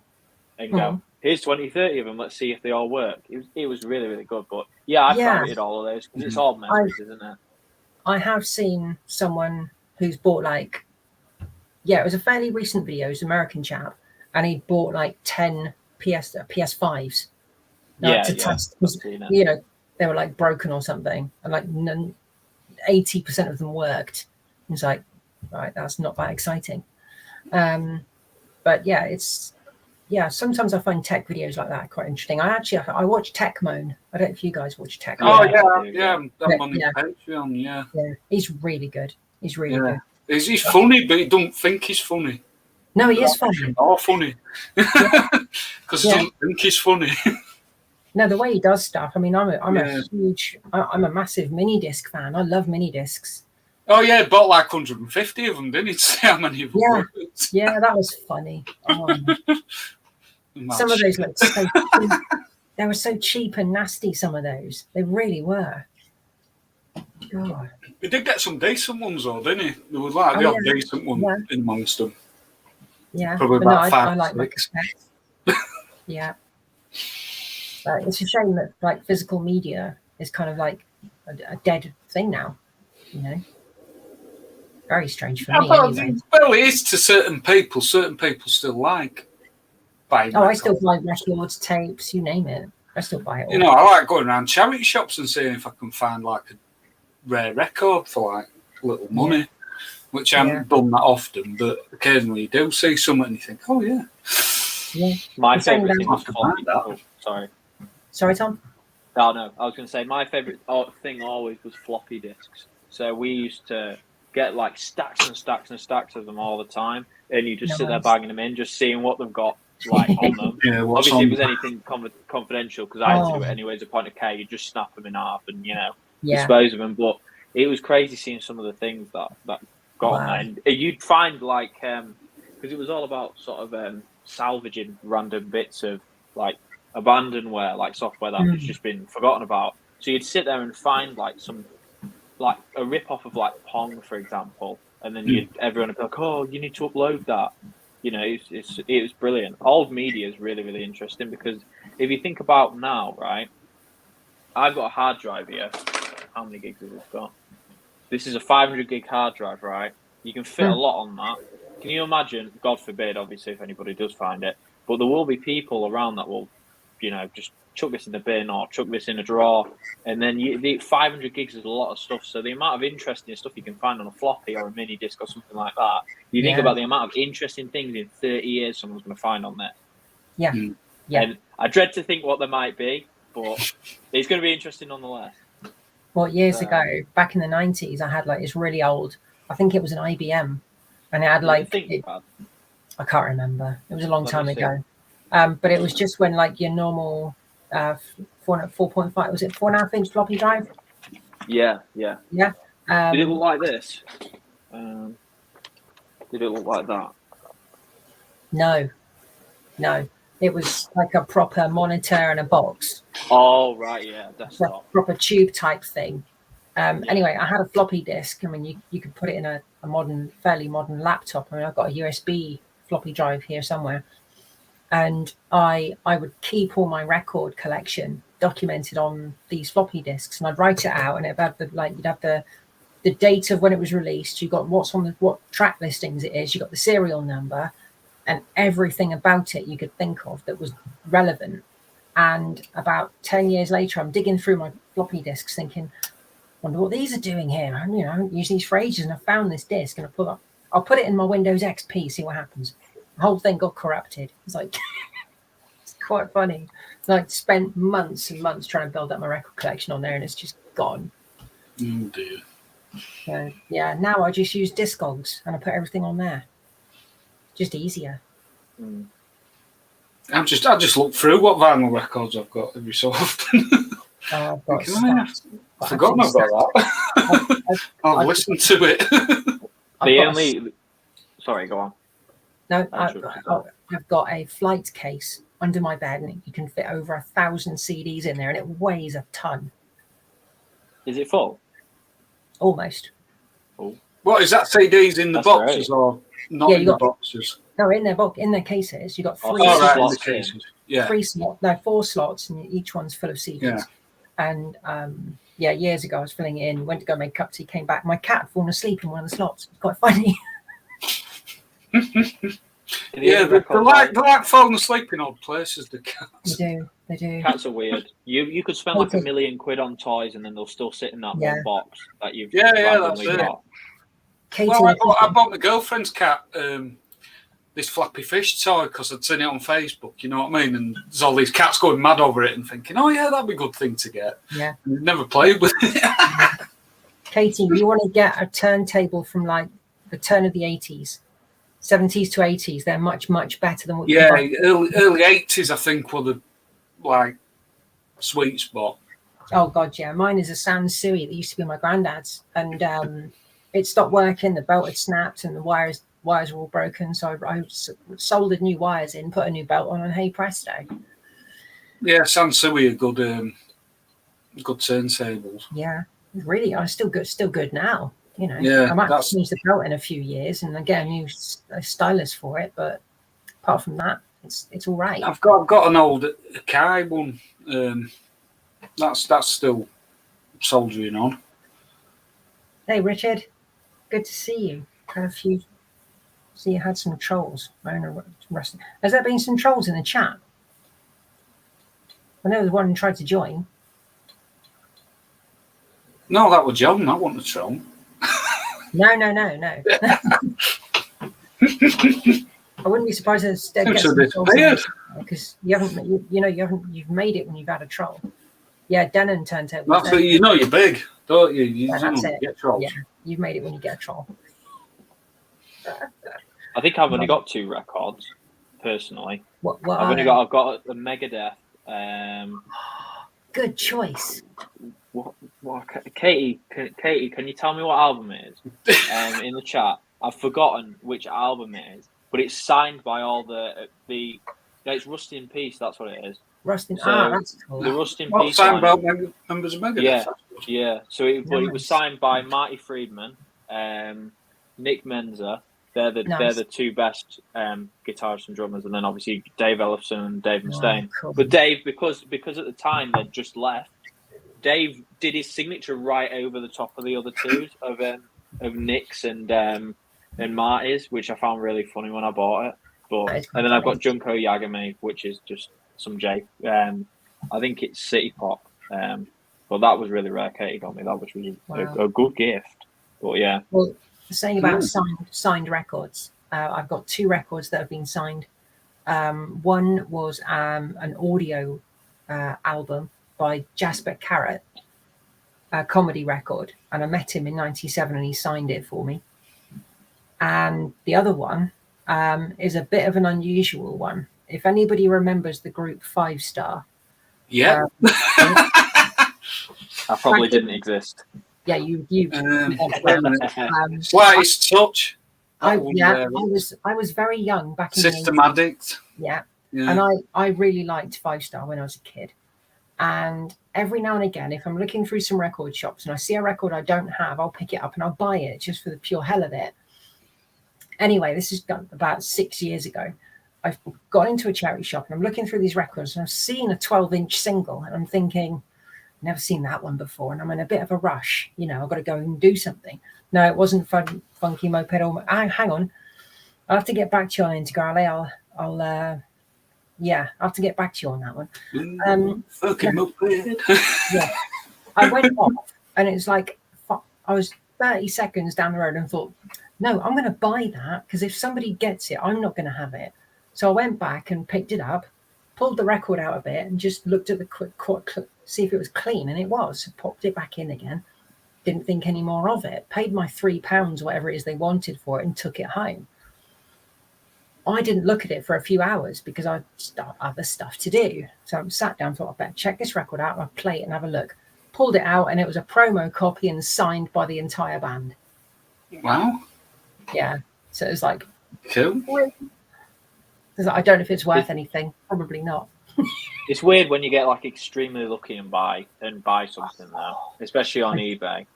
and go, here's 20, 30 of them, let's see if they all work. It was really, really good. But yeah, I privated all of those because it's all memories, isn't it? I have seen someone who's bought like, yeah, it was a fairly recent video, it was an American chap, and he bought like 10 PS5s. To test, you know, they were like broken or something, and like 80% of them worked. It's like, right, that's not that exciting. But yeah, sometimes I find tech videos like that quite interesting. I watch Tech Moan. I don't know if you guys watch Tech Moan. I'm on his Patreon, yeah. He's really good. He's really good. He's funny, but he don't think he's funny. No, he is funny. Or funny. Because he doesn't think he's funny. No, the way he does stuff. I mean, I'm a massive mini disc fan. I love mini discs. Oh yeah, bought like 150 of them, didn't he? Say how many of them worked. Yeah, that was funny. Some of those looked so cheap. They were so cheap and nasty, some of those. They really were. God. He did get some decent ones though, didn't he? There was like the decent one in amongst them. Yeah. Probably about 5 I like Mac. Yeah. But it's a shame that like physical media is kind of like a dead thing now, you know. Very strange for me. Anyway. Well, it is to certain people. Certain people still like buying. I still buy records, tapes, you name it. I still buy it all. You know, I like going around charity shops and seeing if I can find like a rare record for like little money, which I haven't done that often, but occasionally you do see something and you think, oh yeah. Yeah. My favourite thing was floppy. Oh, sorry, Tom. Oh no, I was going to say my favourite thing always was floppy disks. So we used to get like stacks and stacks and stacks of them all the time, and you just sit there bagging them in, just seeing what they've got like on them. Obviously, if it was anything confidential, because I had to do it anyway as a point of care, you just snap them in half and dispose of them. But it was crazy seeing some of the things that got on there. And you'd find like because it was all about sort of salvaging random bits of like abandonware, like software that has just been forgotten about. So you'd sit there and find like some. Like a rip-off of like Pong, for example, and then everyone would be like, "Oh, you need to upload that." You know, it was brilliant. Old media is really, really interesting because if you think about now, right? I've got a hard drive here. How many gigs has this got? This is a 500 gig hard drive, right? You can fit a lot on that. Can you imagine? God forbid, obviously, if anybody does find it, but there will be people around that will, just chuck this in the bin or chuck this in a drawer, and then the 500 gigs is a lot of stuff. So the amount of interesting stuff you can find on a floppy or a mini disc or something like that, you think about the amount of interesting things in 30 years someone's going to find on there. Yeah. And I dread to think what there might be, but it's going to be interesting nonetheless. Well, years ago, back in the 90s, I had like this really old, I think it was an IBM, and it had like, I can't remember. It was a long time ago. But it was just when like your normal 4.5. Was it 4.5-inch floppy drive? Yeah. Yeah. Did it look like this? Did it look like that? No. It was like a proper monitor and a box. Oh, right, yeah, desktop. Proper tube type thing. Anyway, I had a floppy disk. I mean, you could put it in a fairly modern laptop. I mean, I've got a USB floppy drive here somewhere. And I would keep all my record collection documented on these floppy disks, and I'd write it out, and it'd have you'd have the date of when it was released. You got what track listings it is. You got the serial number, and everything about it you could think of that was relevant. And about 10 years later, I'm digging through my floppy disks, thinking, "Wonder what these are doing here." And I haven't used these for ages, and I found this disk, and I'll put it in my Windows XP, see what happens. The whole thing got corrupted. It's like it's quite funny. Like spent months and months trying to build up my record collection on there, and it's just gone. Oh dear. So yeah, now I just use Discogs and I put everything on there. Just easier. I just look through what vinyl records I've got every so often. I've got I've forgotten about that. I'll listen to it. Sorry, go on. No, I've got a flight case under my bed, and you can fit over 1,000 CDs in there, and it weighs a ton. Is it full? Almost. Oh. What is that? CDs in the boxes or not in the boxes? No, in their cases. You got three. In the cases. Yeah. 4 slots, and each one's full of CDs. Yeah. And years ago I was filling it in. Went to go make a cup of tea, came back. My cat had fallen asleep in one of the slots. It's quite funny. Yeah, they're like falling asleep in odd places. The cats. They do. Cats are weird. You could spend like £1 million on toys, and then they'll still sit in that one box that you've randomly got. Well, I bought my girlfriend's cat this Flappy Fish toy because I'd seen it on Facebook. You know what I mean? And there's all these cats going mad over it and thinking, "Oh yeah, that'd be a good thing to get." Yeah. And never played with it. Katie, you want to get a turntable from like the turn of the 80s. 70s to 80s, they're much, much better than what you buy. Early 80s, I think, were the sweet spot. Oh, God, yeah. Mine is a Sansui that used to be my granddad's, and it stopped working. The belt had snapped, and the wires were all broken. So I soldered new wires in, put a new belt on, and hey, presto. Yeah, Sansui are good turntables. Yeah, really, I'm still good now. You know, yeah, I might change the belt in a few years and get a new stylus for it, but apart from that, it's all right. I've got an old Akai one. That's still soldiering on. Hey, Richard, good to see you. See, you had some trolls. Has there been some trolls in the chat? I know there's one who tried to join. No, that was John. That wasn't a troll. No. I wouldn't be surprised if they get some trolls because you've made it when you've had a troll. Yeah, Denon turntable. That's it. You know you're big, don't you? You get trolls. Yeah, you've made it when you get a troll. I think I've only got 2 records personally. I've got a Megadeth. Good choice. What, Katie, can you tell me what album it is? In the chat, I've forgotten which album it is, but it's signed by all the. It's Rust in Peace. That's what it is. Rust in that's cool. The Rust in Peace. Signed by members of Megadeth. Yeah. So it was signed by Marty Friedman, Nick Menza. They're the 2 best guitarists and drummers, and then obviously Dave Ellefson and Dave Mustaine. Cool. But Dave, because at the time they'd just left, Dave did his signature right over the top of the other 2s of Nick's and Marty's, which I found really funny when I bought it. And then I've got Junko Yagami, which is just some J. I think it's City Pop. But that was really rare. Katie got me. That was really a good gift. But yeah. Well, saying about signed records, I've got 2 records that have been signed. One was an audio album by Jasper Carrot, a comedy record, and I met him in '97 and he signed it for me. And the other one is a bit of an unusual one. If anybody remembers the group 5 Star, Yeah. I probably didn't exist. Yeah, you. Slightest touch. I was very young back in System the 80s. Addict. Yeah. And I really liked 5-star when I was a kid. And every now and again, if I'm looking through some record shops and I see a record I don't have, I'll pick it up and I'll buy it just for the pure hell of it. Anyway, this is done about 6 years ago. I've got into a charity shop and I'm looking through these records and I've seen a 12-inch single and I'm thinking, never seen that one before, and I'm in a bit of a rush. I've got to go and do something. No, it wasn't Funky Moped. Hang on, I'll have to get back to you on Integrale. I'll have to get back to you on that one. Funky Moped. Yeah, I went off, and it's like I was 30 seconds down the road and thought, no, I'm going to buy that because if somebody gets it, I'm not going to have it. So I went back and picked it up, pulled the record out of it, and just looked at the quick see if it was clean, and it was. Popped it back in again. Didn't think any more of it. Paid my £3, whatever it is they wanted for it, and took it home. I didn't look at it for a few hours because I had other stuff to do. So I sat down, thought I better check this record out, I'll play it and have a look. Pulled it out, and it was a promo copy and signed by the entire band. Wow. Yeah. So it was like, cool. I don't know if it's worth anything. Probably not. It's weird when you get like extremely lucky and buy something now, especially on eBay.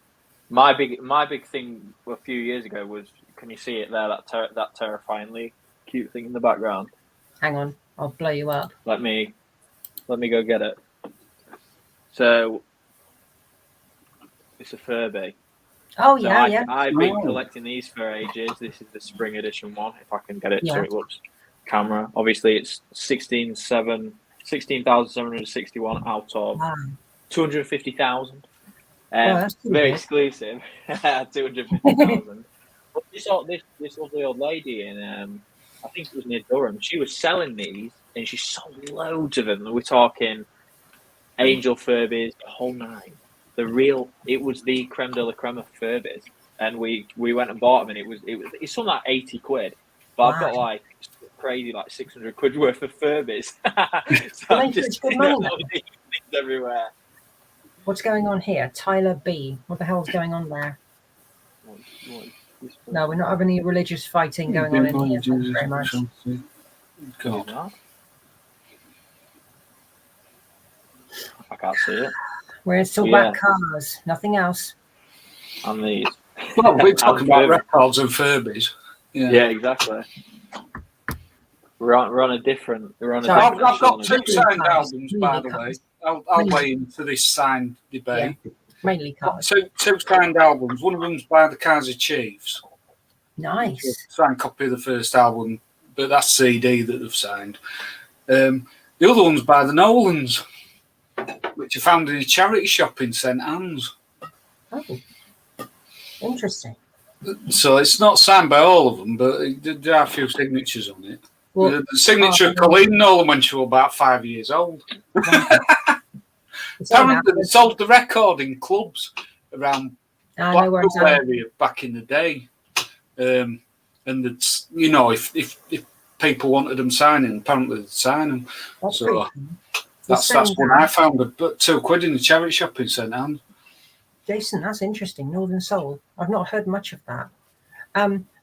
My big thing a few years ago was, can you see it there? That terrifyingly cute thing in the background. Hang on, I'll blow you up. Let me go get it. So it's a Furby. Oh so yeah. I've been collecting these for ages. This is the spring edition one. If I can get it, so it looks camera. Obviously, it's 16,761 out of 250,000. Very exclusive. 250,000. But you saw this lovely old lady in I think it was near Durham. She was selling these, and she sold loads of them. We're talking Angel Furbies, the whole nine. It was the creme de la creme of Furbies, and we went and bought them, and it's something like 80 quid. But I've got like crazy like 600 quid worth of Furbies. So I'm just everywhere. What's going on here? Tyler B. What the hell's going on there? No, we're not having any religious fighting going on in here. Thank you very much. God. I can't see it. We're still about cars, nothing else. And these. Well, we're talking about records and Furbies. Yeah, exactly. We're on a different. I've got two signed albums, by the way. I'll weigh into this signed debate. Yeah, mainly cars. Two signed albums. One of them's by the Kaiser Chiefs. Nice. Signed copy of the first album, but that's CD that they've signed. The other one's by the Nolans, which I found in a charity shop in St Anne's. Oh, interesting. So it's not signed by all of them, but there are a few signatures on it. Well, the signature of Colleen Nolan when she was about 5 years old. Apparently, they sold the record in clubs around Blackpool area back in the day. And it's, if people wanted them signing, apparently they'd sign them. That's one I found, but £2 in the charity shop in St Anne's. Jason, that's interesting. Northern Soul. I've not heard much of that.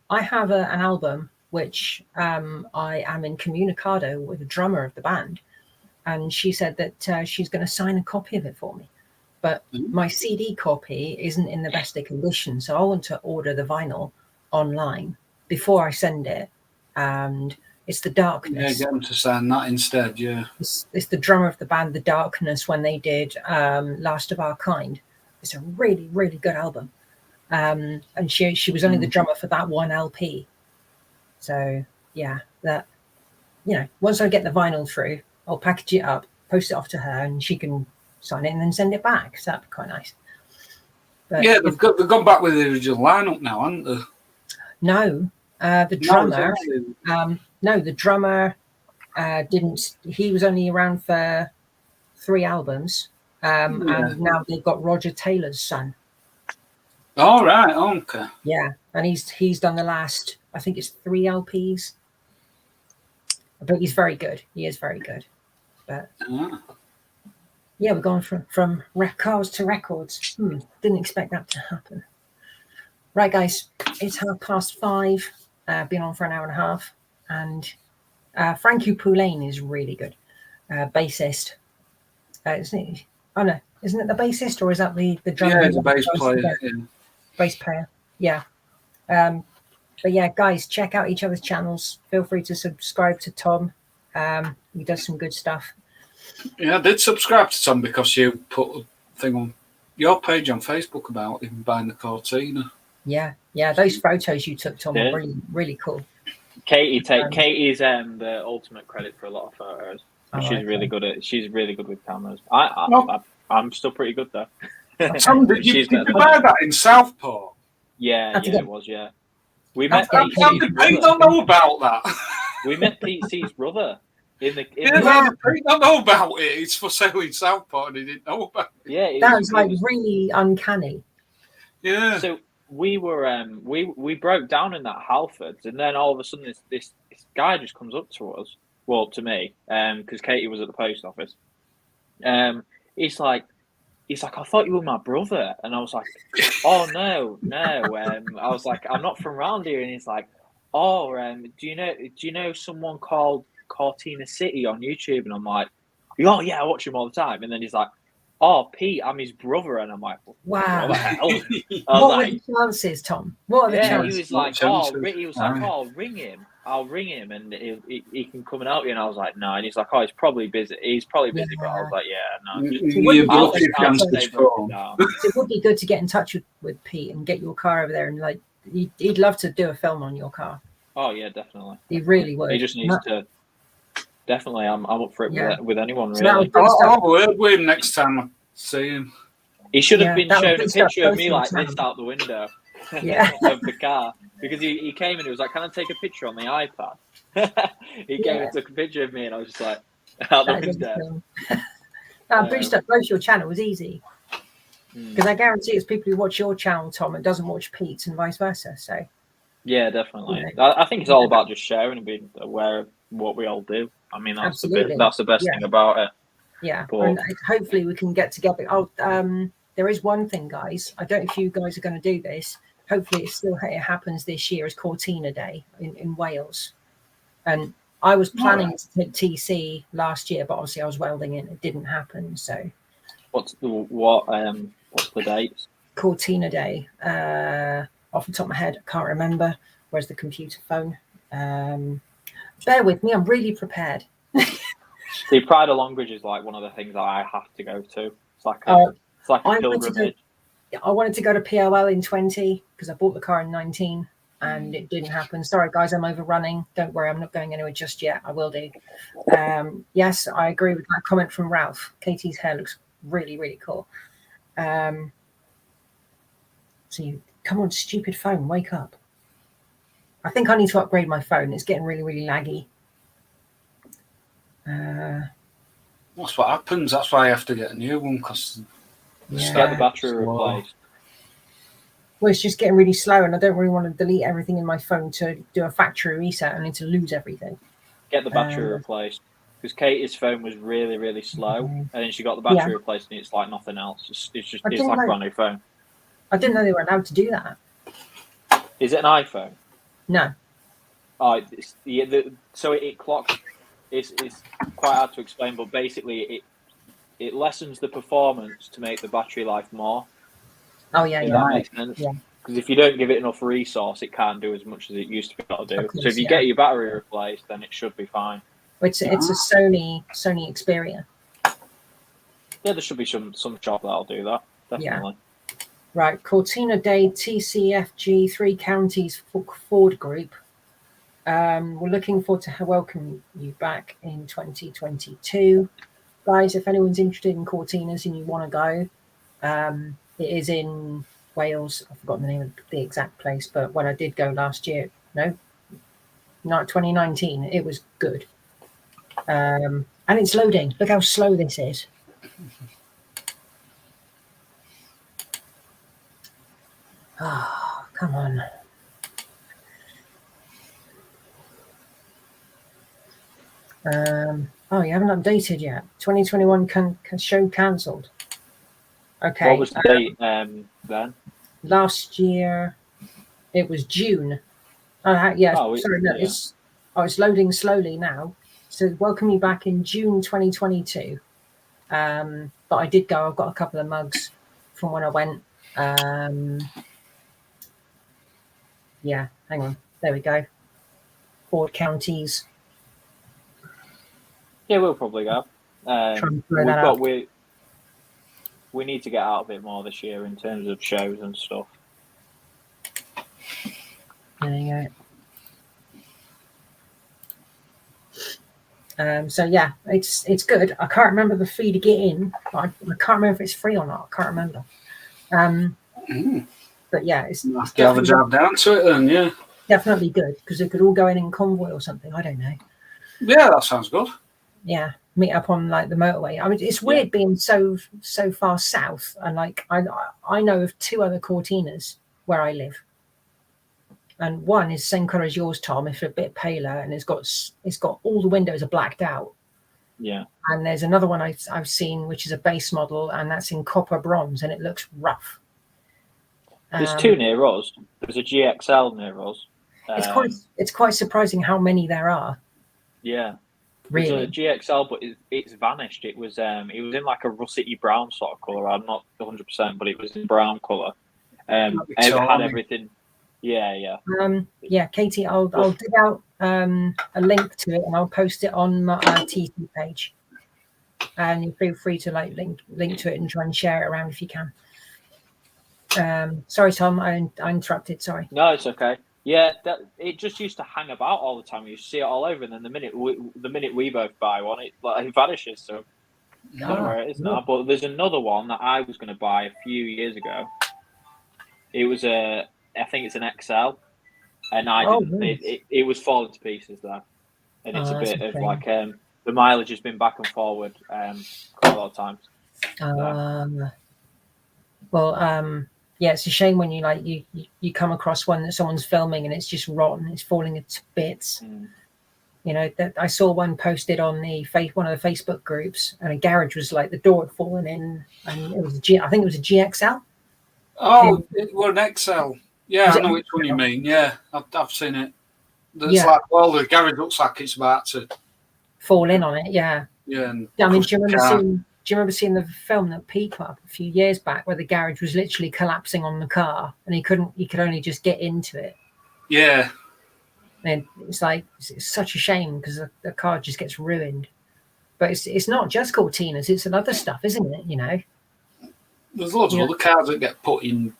I have an album which I am incommunicado with the drummer of the band, and she said that she's going to sign a copy of it for me. But my CD copy isn't in the best of condition, so I want to order the vinyl online before I send it. And it's The Darkness. Yeah, get them to sign that instead, yeah. It's the drummer of the band, The Darkness, when they did Last of Our Kind. It's a really, really good album. And she was only the drummer for that one LP. So, yeah, once I get the vinyl through, I'll package it up, post it off to her, and she can sign it and then send it back. So that'd be quite nice. But yeah, they've gone back with the original lineup now, haven't they? No, the drummer. The drummer didn't. He was only around for 3 albums, and now they've got Roger Taylor's son. All right, okay. Yeah, and he's done the last, I think it's 3 LPs. But he's very good. He is very good. But Yeah, we're going from cars to records. Didn't expect that to happen. Right, guys, it's 5:30. Been on for an hour and a half, and Frankie Poulain is really good. Bassist. Isn't it? Oh no, isn't it the bassist, or is that the drum? Yeah, the bass player. Yeah. Bass player. Yeah. But yeah, guys, check out each other's channels. Feel free to subscribe to Tom. He does some good stuff. Yeah, I did subscribe to Tom because you put a thing on your page on Facebook about him buying the Cortina. Yeah, those photos you took, Tom, were really, really cool. Katie's the ultimate credit for a lot of photos. She's really good with cameras. I'm still pretty good though. Tom, did you buy that in Southport? Yeah, it was. Yeah, we met. I don't know about that. We met PC's brother in the. I don't know about it. It's for sale in Southport, and he didn't know about it. Yeah, that was really uncanny. Yeah. So we were we broke down in that Halfords, and then all of a sudden this guy just comes up to us. Well, to me, because Katie was at the post office. He's like, I thought you were my brother, and I was like, oh no. I was like, I'm not from around here, and he's like, oh, do you know someone called Cortina City on YouTube? And I'm like, oh yeah, I watch him all the time. And then he's like, oh, Pete, I'm his brother. And I'm like, wow. What the hell? What were the chances, Tom? What are the chances? He was like, ring him. I'll ring him and he can come and help you. And I was like, no. And he's like, oh, he's probably busy. But I was like, yeah, no. It would be good to get in touch with Pete and get your car over there. And like, he'd love to do a film on your car. Oh, yeah, definitely. He really would. He just needs to. Definitely, I'm up for it with anyone, really. I'll work with him next time I see him. He should have been shown a picture of me like this out the window of the car. Because he came and he was like, can I take a picture on the iPad? He came and took a picture of me and I was just like, out the window. Boost up both your channel was easy. Because I guarantee it's people who watch your channel, Tom, and doesn't watch Pete's and vice versa. So yeah, definitely. I think it's all about just sharing and being aware of what we all do. I mean, that's the best thing about it. Yeah, and hopefully we can get together. There is one thing, guys. I don't know if you guys are going to do this. Hopefully it happens this year. Is Cortina Day in Wales. And I was planning to take TC last year, but obviously I was welding it. It didn't happen. So what's the dates? Cortina Day. Off the top of my head, I can't remember. Where's the computer phone? Bear with me. I'm really prepared. See, Pride of Longbridge is like one of the things that I have to go to. It's like a pilgrimage. I wanted to go to POL in 20 because I bought the car in 19 and it didn't happen. Sorry, guys, I'm overrunning. Don't worry, I'm not going anywhere just yet. I will do. Yes, I agree with that comment from Ralph. Katie's hair looks really, really cool. So come on, stupid phone, wake up. I think I need to upgrade my phone. It's getting really, really laggy. That's what happens. That's why I have to get a new one because get the battery replaced. Well, it's just getting really slow, and I don't really want to delete everything in my phone to do a factory reset. I need to lose everything. Get the battery replaced because Katie's phone was really, really slow, and then she got the battery replaced, and it's like nothing else. It's like a brand new phone. I didn't know they were allowed to do that. Is it an iPhone? No. So it clocks. It's quite hard to explain, but basically it lessens the performance to make the battery life more. Oh yeah, that makes sense. Yeah. Because if you don't give it enough resource, it can't do as much as it used to be able to do. Course, so if you get your battery replaced, then it should be fine. It's a Sony Xperia. Yeah, there should be some shop that'll do that. Definitely. Yeah. Right, Cortina Day, TCFG, 3 Counties Ford Group. We're looking forward to welcome you back in 2022. Guys, if anyone's interested in Cortinas and you want to go, it is in Wales. I've forgotten the name of the exact place, but when I did go last year, not 2019, it was good. And it's loading. Look how slow this is. Oh, come on. Oh, you haven't updated yet. 2021 show cancelled. Okay. What was the date then? Last year, it was June. It's loading slowly now. So welcome you back in June 2022. But I did go. I've got a couple of mugs from when I went. Yeah, hang on. There we go. Ford counties. Yeah, we'll probably go. We need to get out a bit more this year in terms of shows and stuff. There you go. So yeah, it's good. I can't remember the fee to get in. I can't remember if it's free or not. I can't remember. But yeah, it's have a job down to it then. Yeah, definitely good because it could all go in convoy or something. I don't know. Yeah, that sounds good. Yeah, meet up on like the motorway. I mean, it's weird being so far south, and like I know of 2 other Cortinas where I live, and one is the same colour as yours, Tom, if a bit paler, and it's got all the windows are blacked out. Yeah, and there's another one I've seen which is a base model, and that's in copper bronze, and it looks rough. There's 2 near us. There's a GXL near us. It's quite surprising how many there are. Yeah. Really? It's a GXL, but it's vanished. It was in like a russety brown sort of colour. I'm not 100%, but it was in brown colour. It had everything. Yeah. Yeah, Katie, I'll dig out a link to it and I'll post it on my TC page. And you feel free to like link to it and try and share it around if you can. Sorry, Tom, I interrupted. Sorry. No, it's okay. Yeah, it just used to hang about all the time. You see it all over, and then the minute we both buy one, it vanishes. So I don't know where it is now. But there's another one that I was going to buy a few years ago. It was I think it's an XL, and I didn't. Nice. It was falling to pieces there, and it's a bit of like the mileage has been back and forward quite a lot of times. Yeah, it's a shame when you come across one that someone's filming and it's just rotten, it's falling to bits. You know, that I saw one posted on one of the Facebook groups, and a garage was like the door had fallen in, and it was I think it was a GXL. Oh, it was an XL. Yeah, I know which one you mean. Yeah, I've seen it. It's like, well, the garage looks like it's about to fall in on it. Yeah. Yeah. I mean, do you remember seeing the film that Pete put up a few years back where the garage was literally collapsing on the car and he could only just get into it? Yeah. And it's like, it's such a shame because the car just gets ruined. But it's not just Cortinas, it's other stuff, isn't it? You know? There's loads of other cars that get put in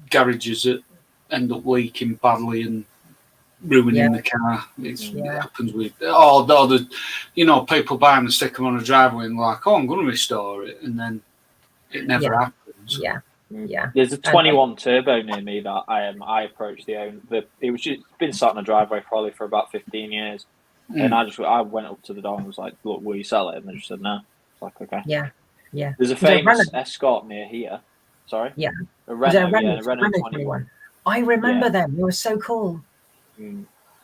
garages that end up leaking badly and ruining the car. It happens with people buy them and stick them on a driveway and like, I'm going to restore it, and then it never happens. Yeah. There's a 21 turbo near me that I approached it's been sat on a driveway probably for about 15 years, and I went up to the door and was like, look, will you sell it? And they just said no. It's like, okay. Yeah. There's a famous Escort near here. Sorry. Yeah. A Renault 21. I remember them. They were so cool.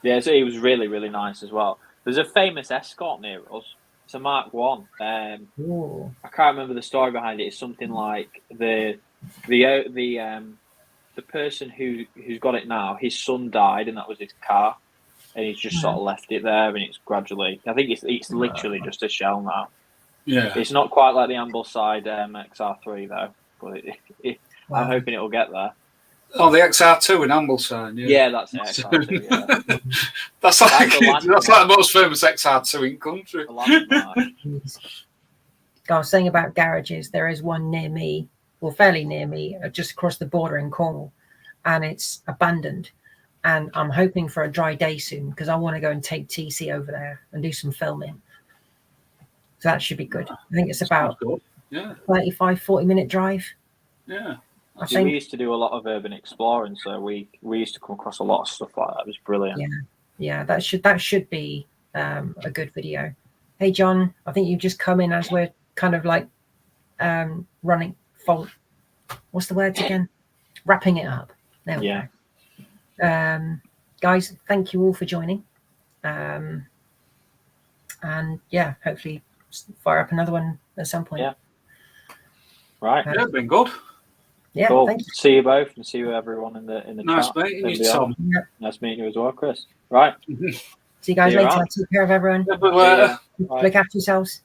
Yeah, so it was really, really nice as well. There's a famous Escort near us. It's a Mark 1. I can't remember the story behind it. It's something like the person who's got it now, his son died and that was his car, and he's just sort of left it there, and it's gradually. I think it's literally just a shell now. Yeah, it's not quite like the Ambleside XR3 though, but I'm hoping it'll get there. Oh, the XR2 in Ambleside. Yeah, that's it. XR2, yeah. that's like the most famous XR2 in country. I was saying about garages. There is one near me, well, fairly near me, just across the border in Cornwall, and it's abandoned. And I'm hoping for a dry day soon because I want to go and take TC over there and do some filming. So that should be good. I think it's about 35, 40-minute drive. Yeah. I think we used to do a lot of urban exploring, so we used to come across a lot of stuff like that. It was brilliant. Yeah, that should be a good video. Hey John, I think you've just come in as we're kind of like running fault. What's the words again? Wrapping it up. There we go. Guys, thank you all for joining. and yeah, hopefully fire up another one at some point. Yeah. Right. Yeah, been good. Yeah, Cool. thank you. See you both, and see you everyone in the Nice chat. meeting you, Beyond. Tom. Yeah. Nice meeting you as well, Chris. Right. See you guys See you later. around. Take care of everyone. Yeah, but, Right. Look after yourselves.